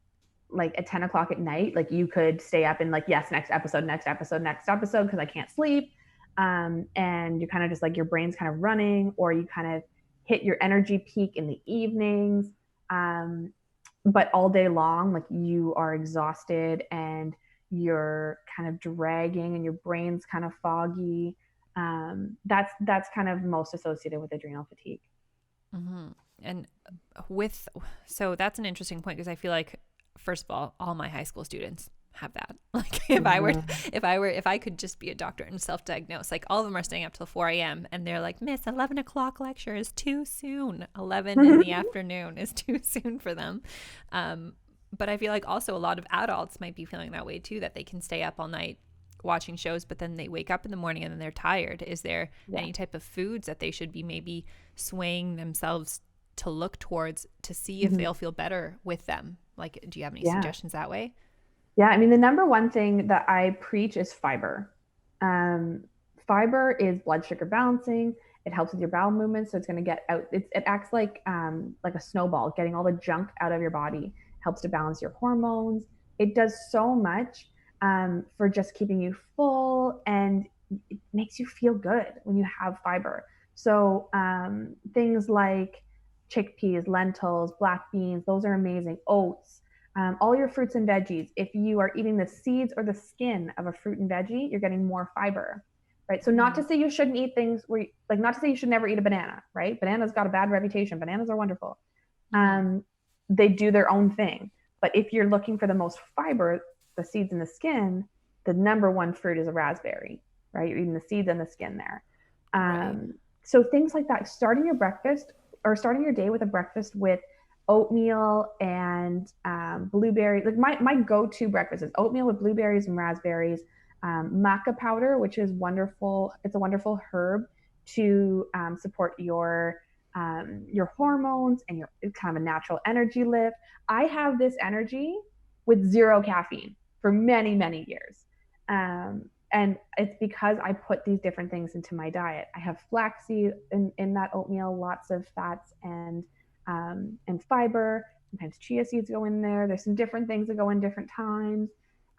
at 10 o'clock at night, like you could stay up and like, yes, next episode, because I can't sleep. And you kind of just like, your brain's kind of running, or you kind of hit your energy peak in the evenings. But all day long, like, you are exhausted and you're kind of dragging and your brain's kind of foggy. That's kind of most associated with adrenal fatigue. Mm-hmm. And so that's an interesting point, because I feel like, first of all my high school students have that. Like if I could just be a doctor and self-diagnose, like all of them are staying up till 4 a.m. and they're like, Miss, 11 o'clock lecture is too soon. 11 in the afternoon is too soon for them. But I feel like also a lot of adults might be feeling that way too, that they can stay up all night watching shows, but then they wake up in the morning and then they're tired. Is there any type of foods that they should be maybe swaying themselves to look towards to see if they'll feel better with them? Like, do you have any suggestions that way? Yeah, I mean, the number one thing that I preach is fiber. Fiber is blood sugar balancing. It helps with your bowel movement, so it's going to get out. It acts like a snowball, getting all the junk out of your body. Helps to balance your hormones. It does so much for just keeping you full, and it makes you feel good when you have fiber. So things like chickpeas, lentils, black beans, those are amazing. Oats, all your fruits and veggies. If you are eating the seeds or the skin of a fruit and veggie, you're getting more fiber, right? So not to say you shouldn't eat things not to say you should never eat a banana, right? Bananas got a bad reputation. Bananas are wonderful. They do their own thing. But if you're looking for the most fiber, the seeds and the skin, the number one fruit is a raspberry, right? You're eating the seeds and the skin there. So things like that, starting your day with a breakfast with oatmeal and blueberries. Like my go-to breakfast is oatmeal with blueberries and raspberries, maca powder, which is wonderful. It's a wonderful herb to support your hormones, and it's kind of a natural energy lift. I have this energy with zero caffeine for many, many years. And it's because I put these different things into my diet. I have flaxseed in that oatmeal, lots of fats and fiber. Sometimes chia seeds go in there. There's some different things that go in different times.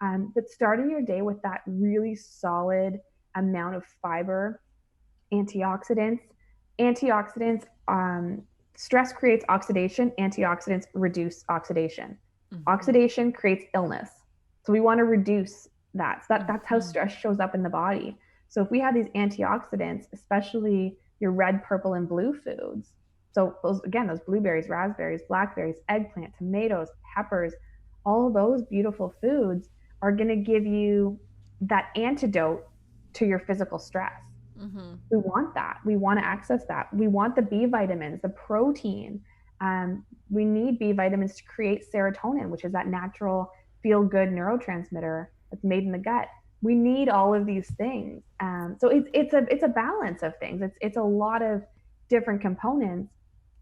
But starting your day with that really solid amount of fiber, antioxidants, stress creates oxidation. Antioxidants reduce oxidation. Oxidation creates illness. So we want to reduce that. So that's how stress shows up in the body. So if we have these antioxidants, especially your red, purple, and blue foods, so those blueberries, raspberries, blackberries, eggplant, tomatoes, peppers, all those beautiful foods are going to give you that antidote to your physical stress. We want that. We want to access that. We want the B vitamins, the protein. We need B vitamins to create serotonin, which is that natural feel-good neurotransmitter that's made in the gut. We need all of these things. So it's a balance of things. It's a lot of different components.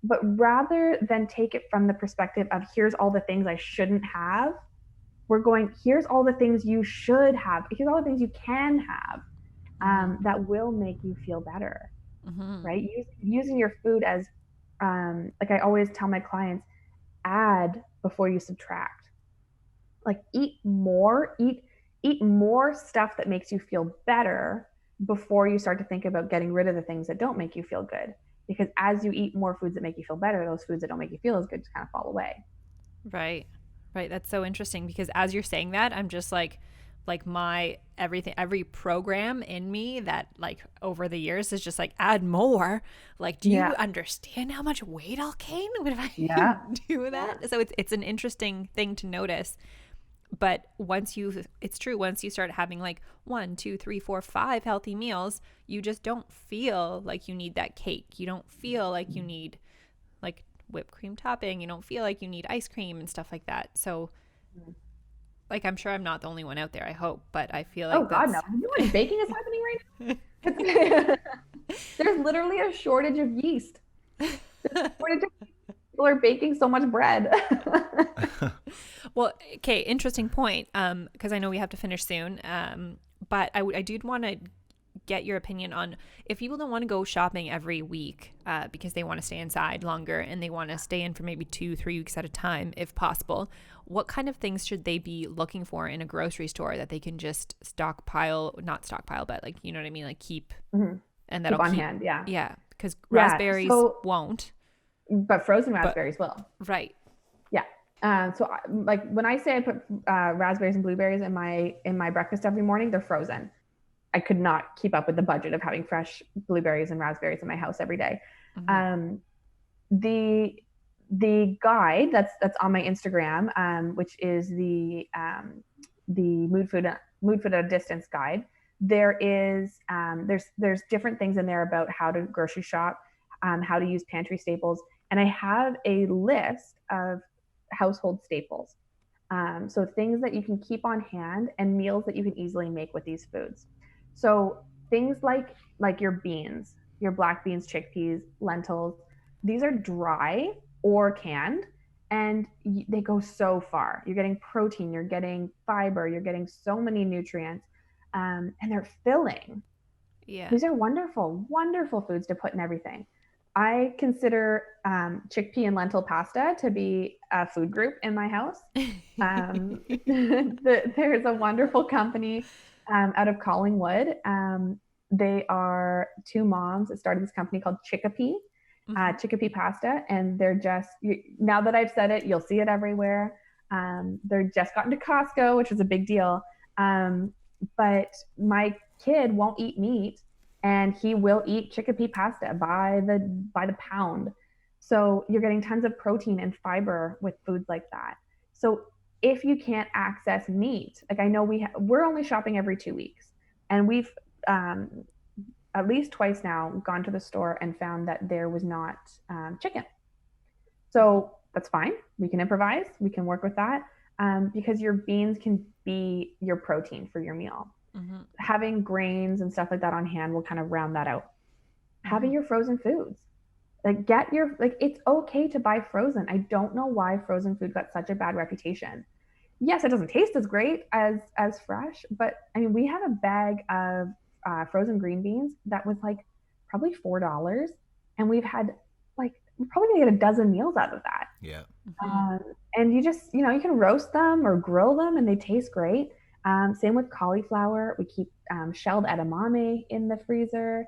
But rather than take it from the perspective of here's all the things I shouldn't have, we're going, here's all the things you should have. Here's all the things you can have that will make you feel better, right? Using your food as, like I always tell my clients, add before you subtract. Like eat more stuff that makes you feel better before you start to think about getting rid of the things that don't make you feel good. Because as you eat more foods that make you feel better, those foods that don't make you feel as good just kind of fall away. Right. That's so interesting, because as you're saying that, I'm just like my every program in me that like over the years is just like, add more. Like, do you understand how much weight I'll gain if I do that? So it's an interesting thing to notice. But once you start having like 1, 2, 3, 4, 5 healthy meals, you just don't feel like you need that cake. You don't feel like you need like whipped cream topping. You don't feel like you need ice cream and stuff like that. So like, I'm sure I'm not the only one out there, I hope, but I feel like oh God, no. You know what baking is happening right now? There's literally a shortage of yeast. People are baking so much bread. Well, okay, interesting point, because I know we have to finish soon, but I did want to get your opinion on, if people don't want to go shopping every week because they want to stay inside longer and they want to stay in for maybe 2-3 weeks at a time if possible, what kind of things should they be looking for in a grocery store that they can just not stockpile, but like, you know what I mean, like keep and that'll keep on hand. Yeah, because raspberries won't, but frozen raspberries will. Right. Yeah. Like when I say I put raspberries and blueberries in my breakfast every morning, they're frozen. I could not keep up with the budget of having fresh blueberries and raspberries in my house every day. Mm-hmm. The the guide that's on my Instagram, which is the mood food at a distance guide. There is there's different things in there about how to grocery shop, how to use pantry staples, and I have a list of household staples. So things that you can keep on hand and meals that you can easily make with these foods. So things like your beans, your black beans, chickpeas, lentils, these are dry or canned, and they go so far. You're getting protein, you're getting fiber, you're getting so many nutrients, and they're filling. Yeah. These are wonderful, wonderful foods to put in everything. I consider chickpea and lentil pasta to be a food group in my house. There's a wonderful company out of Collingwood. They are two moms that started this company called Chickpea Pasta, and they're just, now that I've said it, you'll see it everywhere. They're just gotten to Costco, which is a big deal. But my kid won't eat meat, and he will eat chickpea pasta by the pound. So you're getting tons of protein and fiber with foods like that. So if you can't access meat, like I know we're only shopping every 2 weeks, and we've um, at least twice now gone to the store and found that there was not chicken. So that's fine. We can improvise. We can work with that, because your beans can be your protein for your meal. Mm-hmm. Having grains and stuff like that on hand will kind of round that out. Mm-hmm. Having your frozen foods, it's okay to buy frozen. I don't know why frozen food got such a bad reputation. Yes, it doesn't taste as great as fresh, but I mean, we had a bag of frozen green beans that was like probably $4, and we're probably gonna get a dozen meals out of that. Yeah. And you can roast them or grill them, and they taste great. Same with cauliflower. We keep shelled edamame in the freezer.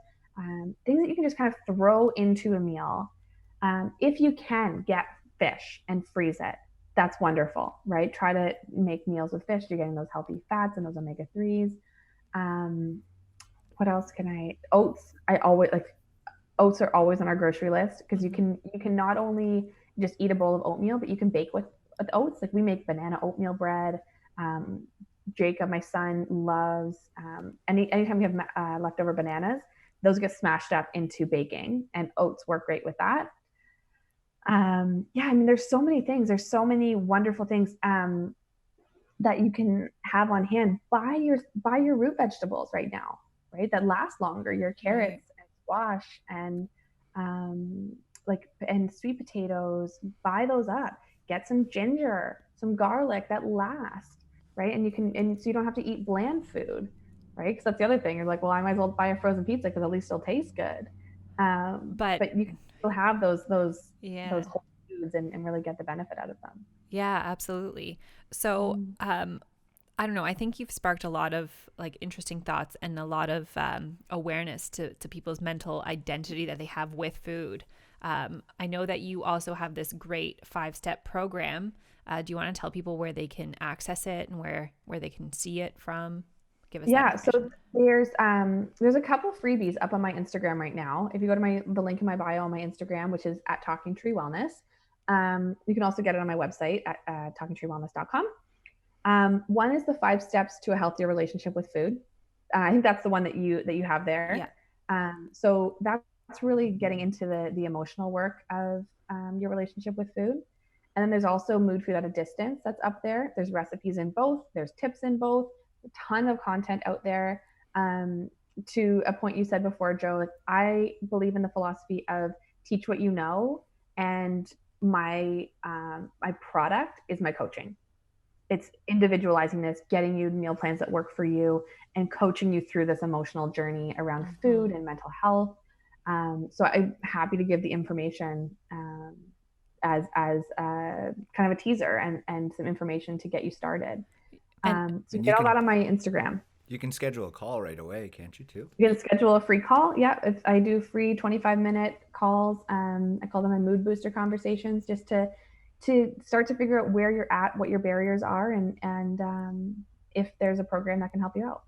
Things that you can just kind of throw into a meal. If you can get fish and freeze it, that's wonderful, right? Try to make meals with fish. You're getting those healthy fats and those omega-3s. What else oats. Oats are always on our grocery list, because you can not only just eat a bowl of oatmeal, but you can bake with oats. Like we make banana oatmeal bread. Jacob, my son, loves anytime we have leftover bananas, those get smashed up into baking, and oats work great with that. I mean, there's so many things. There's so many wonderful things that you can have on hand. Buy your root vegetables right now, right? That last longer. Your carrots and squash and and sweet potatoes. Buy those up. Get some ginger, some garlic that last, right? And so you don't have to eat bland food, right? Because that's the other thing. You're like, well, I might as well buy a frozen pizza because at least it'll taste good. But you can still have those whole foods and really get the benefit out of them. Yeah, absolutely. So, I don't know. I think you've sparked a lot of like interesting thoughts and a lot of awareness to people's mental identity that they have with food. I know that you also have this great 5-step program. Do you want to tell people where they can access it and where they can see it from? Give us so there's a couple freebies up on my Instagram right now. If you go to the link in my bio on my Instagram, which is at Talking Tree Wellness, you can also get it on my website at talkingtreewellness.com. One is the 5 steps to a healthier relationship with food. I think that's the one that you have there. Yeah. So that's really getting into the emotional work of your relationship with food. And then there's also Mood Food at a Distance that's up there. There's recipes in both. There's tips in both. A ton of content out there. To a point you said before, Joe, like I believe in the philosophy of teach what you know, and my product is my coaching. It's individualizing this, getting you meal plans that work for you, and coaching you through this emotional journey around food and mental health. So I'm happy to give the information as kind of a teaser and some information to get you started. So you get all that on my Instagram. You can schedule a call right away, can't you too? You can schedule a free call. Yeah, I do free 25-minute calls. I call them my mood booster conversations, just to to start to figure out where you're at, what your barriers are, and if there's a program that can help you out.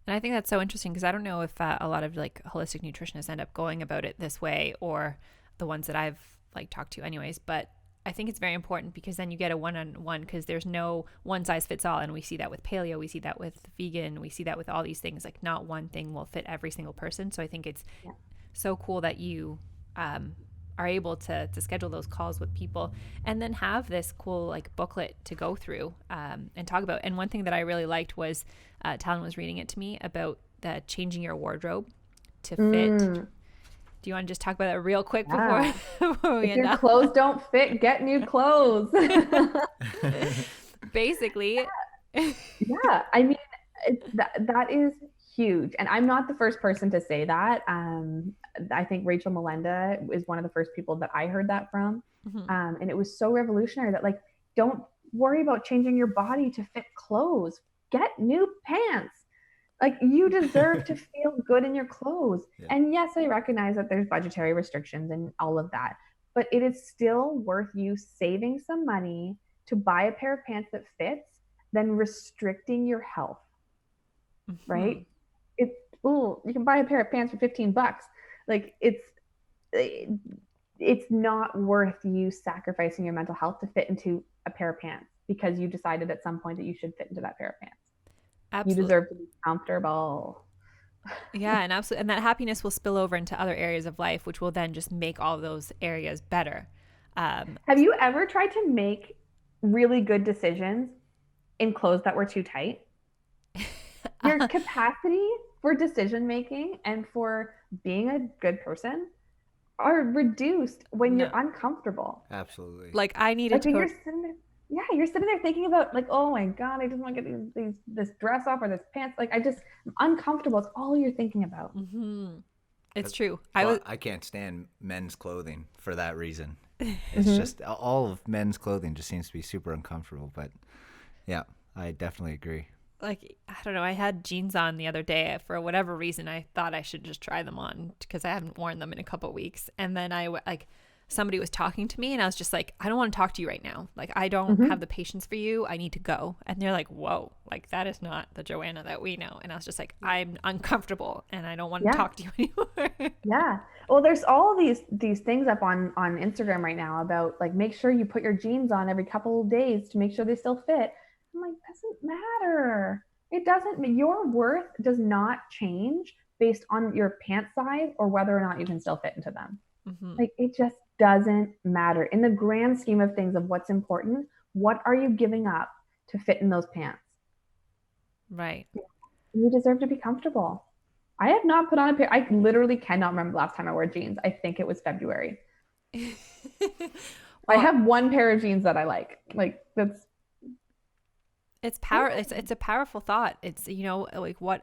And I think that's so interesting because I don't know if a lot of like holistic nutritionists end up going about it this way, or the ones that I've like talked to anyways. But I think it's very important because then you get a one-on-one, because there's no one size fits all. And we see that with paleo, we see that with vegan, we see that with all these things. Like not one thing will fit every single person. So I think it's so cool that you are able to schedule those calls with people and then have this cool like booklet to go through and talk about. And one thing that I really liked was Talon was reading it to me about the changing your wardrobe to fit. Do you want to just talk about that real quick before we if end your up? clothes don't fit, get new clothes. Basically. Yeah, I mean, that is huge. And I'm not the first person to say that. I think Rachel Melenda is one of the first people that I heard that from. And it was so revolutionary that, like, don't worry about changing your body to fit clothes. Get new pants. Like, you deserve to feel good in your clothes. Yeah. And yes, I recognize that there's budgetary restrictions and all of that, but it is still worth you saving some money to buy a pair of pants that fits than restricting your health. Right? You can buy a pair of pants for $15. Like, it's not worth you sacrificing your mental health to fit into a pair of pants because you decided at some point that you should fit into that pair of pants. Absolutely. You deserve to be comfortable. Yeah, and absolutely. And that happiness will spill over into other areas of life, which will then just make all those areas better. Have you ever tried to make really good decisions in clothes that were too tight? Your capacity for decision making and for being a good person are reduced when you're uncomfortable. Absolutely. Like, I needed to go... You're sitting there thinking about, like, oh my God, I just want to get this dress off or this pants. Like, I'm uncomfortable. It's all you're thinking about. It's true. I can't stand men's clothing for that reason. It's just all of men's clothing just seems to be super uncomfortable. But yeah, I definitely agree. Like, I don't know. I had jeans on the other day for whatever reason. I thought I should just try them on because I haven't worn them in a couple of weeks. And then somebody was talking to me and I was just like, I don't want to talk to you right now. Like, I don't have the patience for you. I need to go. And they're like, whoa, like, that is not the Joanna that we know. And I was just like, I'm uncomfortable and I don't want to talk to you anymore. Yeah. Well, there's all these things up on Instagram right now about, like, make sure you put your jeans on every couple of days to make sure they still fit. I'm like, doesn't matter. It doesn't. Your worth does not change based on your pant size or whether or not you can still fit into them. Like, it just doesn't matter. In the grand scheme of things of what's important, what are you giving up to fit in those pants? Right. You deserve to be comfortable. I have not put on a pair. I literally cannot remember the last time I wore jeans. I think it was February. I have one pair of jeans that I like. Like, that's... It's a powerful thought. It's, like, what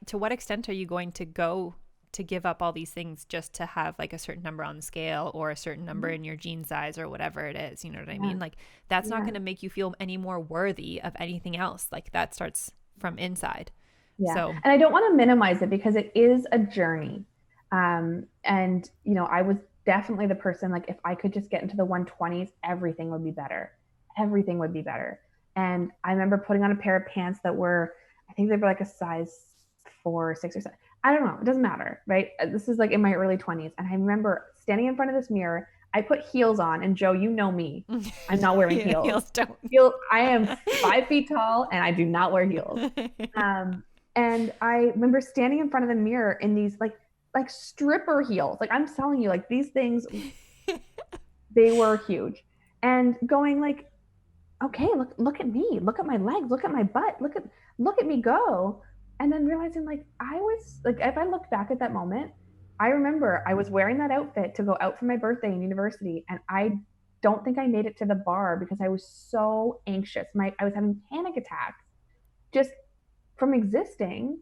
to what extent are you going to go to give up all these things just to have, like, a certain number on the scale or a certain number in your jean size or whatever it is? You know what I mean? Like, that's not going to make you feel any more worthy of anything else. Like, that starts from inside. Yeah. So, and I don't want to minimize it because it is a journey. And, I was definitely the person, like, if I could just get into the 120s, everything would be better. Everything would be better. And I remember putting on a pair of pants that were, I think they were like a size 4, 6 or 7. I don't know. It doesn't matter, right? This is like in my early 20s. And I remember standing in front of this mirror. I put heels on, and Joe, you know me. I'm not wearing heels. Heels don't. I am 5 feet tall and I do not wear heels. And I remember standing in front of the mirror in these like stripper heels. Like, I'm telling you, like, these things, they were huge. And going like, okay, look at me, look at my legs, look at my butt, look at me go. And then realizing, like, I was like, if I look back at that moment, I remember I was wearing that outfit to go out for my birthday in university. And I don't think I made it to the bar because I was so anxious. I was having panic attacks just from existing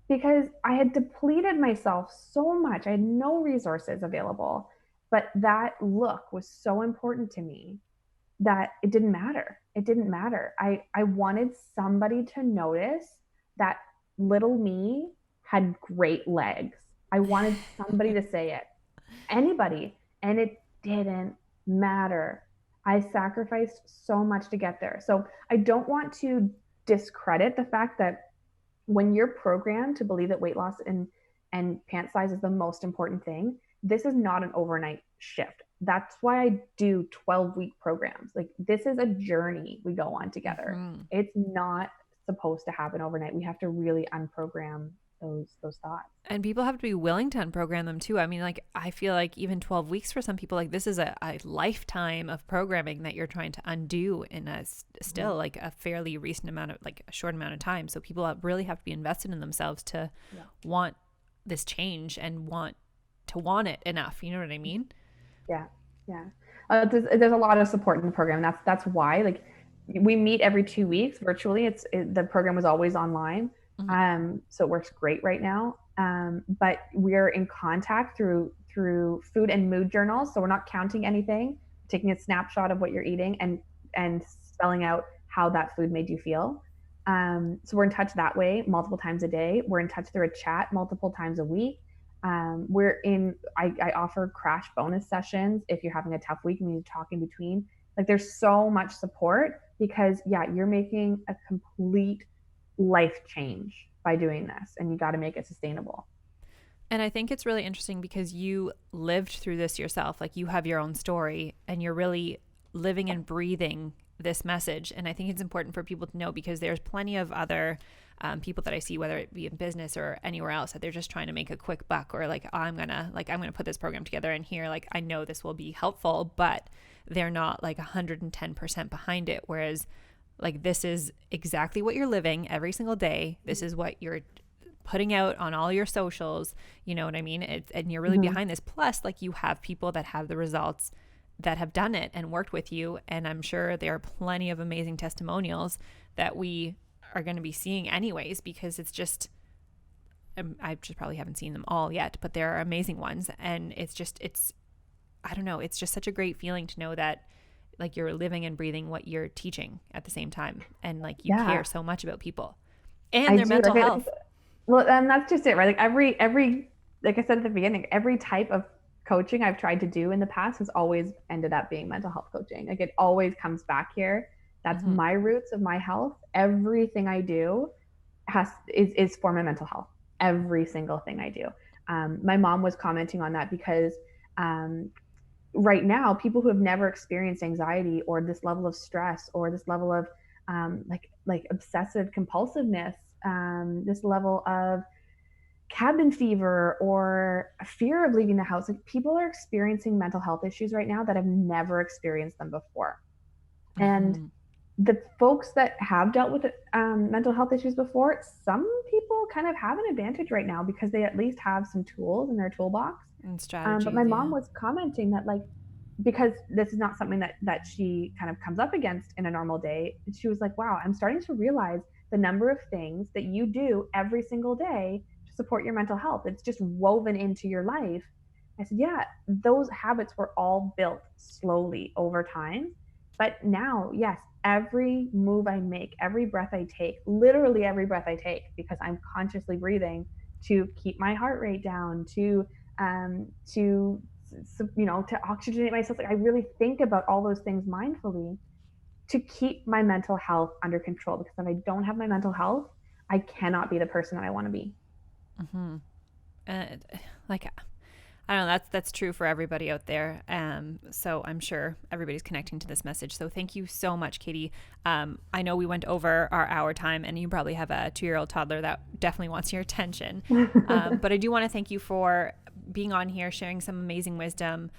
because I had depleted myself so much. I had no resources available, but that look was so important to me that it didn't matter. It didn't matter. I wanted somebody to notice that little me had great legs. I wanted somebody to say it. Anybody. And it didn't matter. I sacrificed so much to get there. So I don't want to discredit the fact that when you're programmed to believe that weight loss and pant size is the most important thing, this is not an overnight shift. That's why I do 12-week programs. Like, this is a journey we go on together. Mm-hmm. It's not supposed to happen overnight. We have to really unprogram those thoughts. And people have to be willing to unprogram them too. I mean, like, I feel like even 12 weeks for some people, like, this is a lifetime of programming that you're trying to undo in a still like a fairly recent amount of, like, a short amount of time. So people really have to be invested in themselves to want this change and want it enough. You know what I mean? Yeah. There's a lot of support in the program. That's why, like, we meet every 2 weeks virtually. The program was always online. Mm-hmm. So it works great right now. But we're in contact through food and mood journals. So we're not counting anything, taking a snapshot of what you're eating and spelling out how that food made you feel. So we're in touch that way multiple times a day. We're in touch through a chat multiple times a week. I offer crash bonus sessions if you're having a tough week and you talk in between. Like, there's so much support because you're making a complete life change by doing this, and you got to make it sustainable. And I think it's really interesting because you lived through this yourself. Like, you have your own story and you're really living and breathing this message. And I think it's important for people to know, because there's plenty of other people that I see, whether it be in business or anywhere else, that they're just trying to make a quick buck, or like, oh, I'm gonna put this program together, and here, like, I know this will be helpful, but they're not like 110% behind it. Whereas, like, this is exactly what you're living every single day. This is what you're putting out on all your socials. You know what I mean? And you're really behind this. Plus, like, you have people that have the results, that have done it and worked with you. And I'm sure there are plenty of amazing testimonials that we are going to be seeing anyways, because it's just, I just probably haven't seen them all yet, but there are amazing ones. And I don't know, it's just such a great feeling to know that, like, you're living and breathing what you're teaching at the same time. And, like, you care so much about people and their mental health. Well, and that's just it, right? Like, every, like I said at the beginning, every type of coaching I've tried to do in the past has always ended up being mental health coaching. Like, it always comes back here. That's my roots of my health. Everything I do is for my mental health. Every single thing I do. My mom was commenting on that because right now, people who have never experienced anxiety or this level of stress or this level of like obsessive compulsiveness, this level of cabin fever or fear of leaving the house, like, people are experiencing mental health issues right now that have never experienced them before. And the folks that have dealt with mental health issues before, some people kind of have an advantage right now because they at least have some tools in their toolbox and strategies. But my mom was commenting that, like, because this is not something that she kind of comes up against in a normal day, she was like, wow, I'm starting to realize the number of things that you do every single day to support your mental health. It's just woven into your life. I said, yeah, those habits were all built slowly over time. But now, yes, every move I make, every breath I take, literally every breath I take, because I'm consciously breathing to keep my heart rate down, to oxygenate myself. Like, I really think about all those things mindfully to keep my mental health under control, because if I don't have my mental health, I cannot be the person that I want to be. Like, I don't know, that's true for everybody out there. So I'm sure everybody's connecting to this message. So thank you so much, Katie. I know we went over our hour time, and you probably have a 2-year-old toddler that definitely wants your attention. But I do want to thank you for being on here, sharing some amazing wisdom.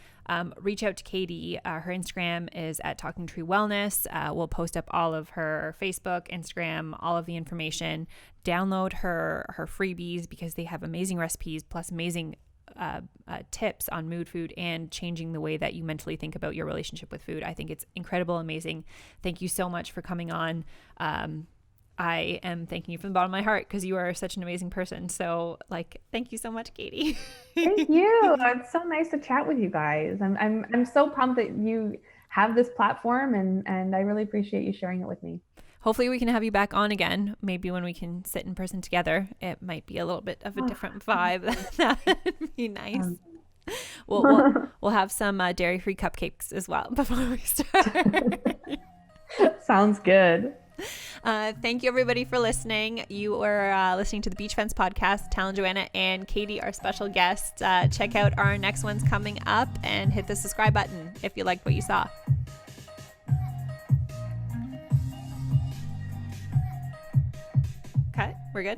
Reach out to Katie. Her Instagram is at Talking Tree Wellness. We'll post up all of her Facebook, Instagram, all of the information. Download her freebies, because they have amazing recipes plus amazing tips on mood, food, and changing the way that you mentally think about your relationship with food. I think it's incredible, amazing. Thank you so much for coming on. I am thanking you from the bottom of my heart, because you are such an amazing person. So, like, thank you so much, Katie. Thank you. It's so nice to chat with you guys. I'm so pumped that you have this platform, and I really appreciate you sharing it with me. Hopefully we can have you back on again. Maybe when we can sit in person together, it might be a little bit of a different vibe. That would be nice. We'll have some dairy-free cupcakes as well before we start. Sounds good. Thank you everybody for listening. You are listening to the Beach Fence podcast. Talon, Joanna, and Katie are special guests. Check out our next ones coming up and hit the subscribe button if you liked what you saw. Okay, we're good.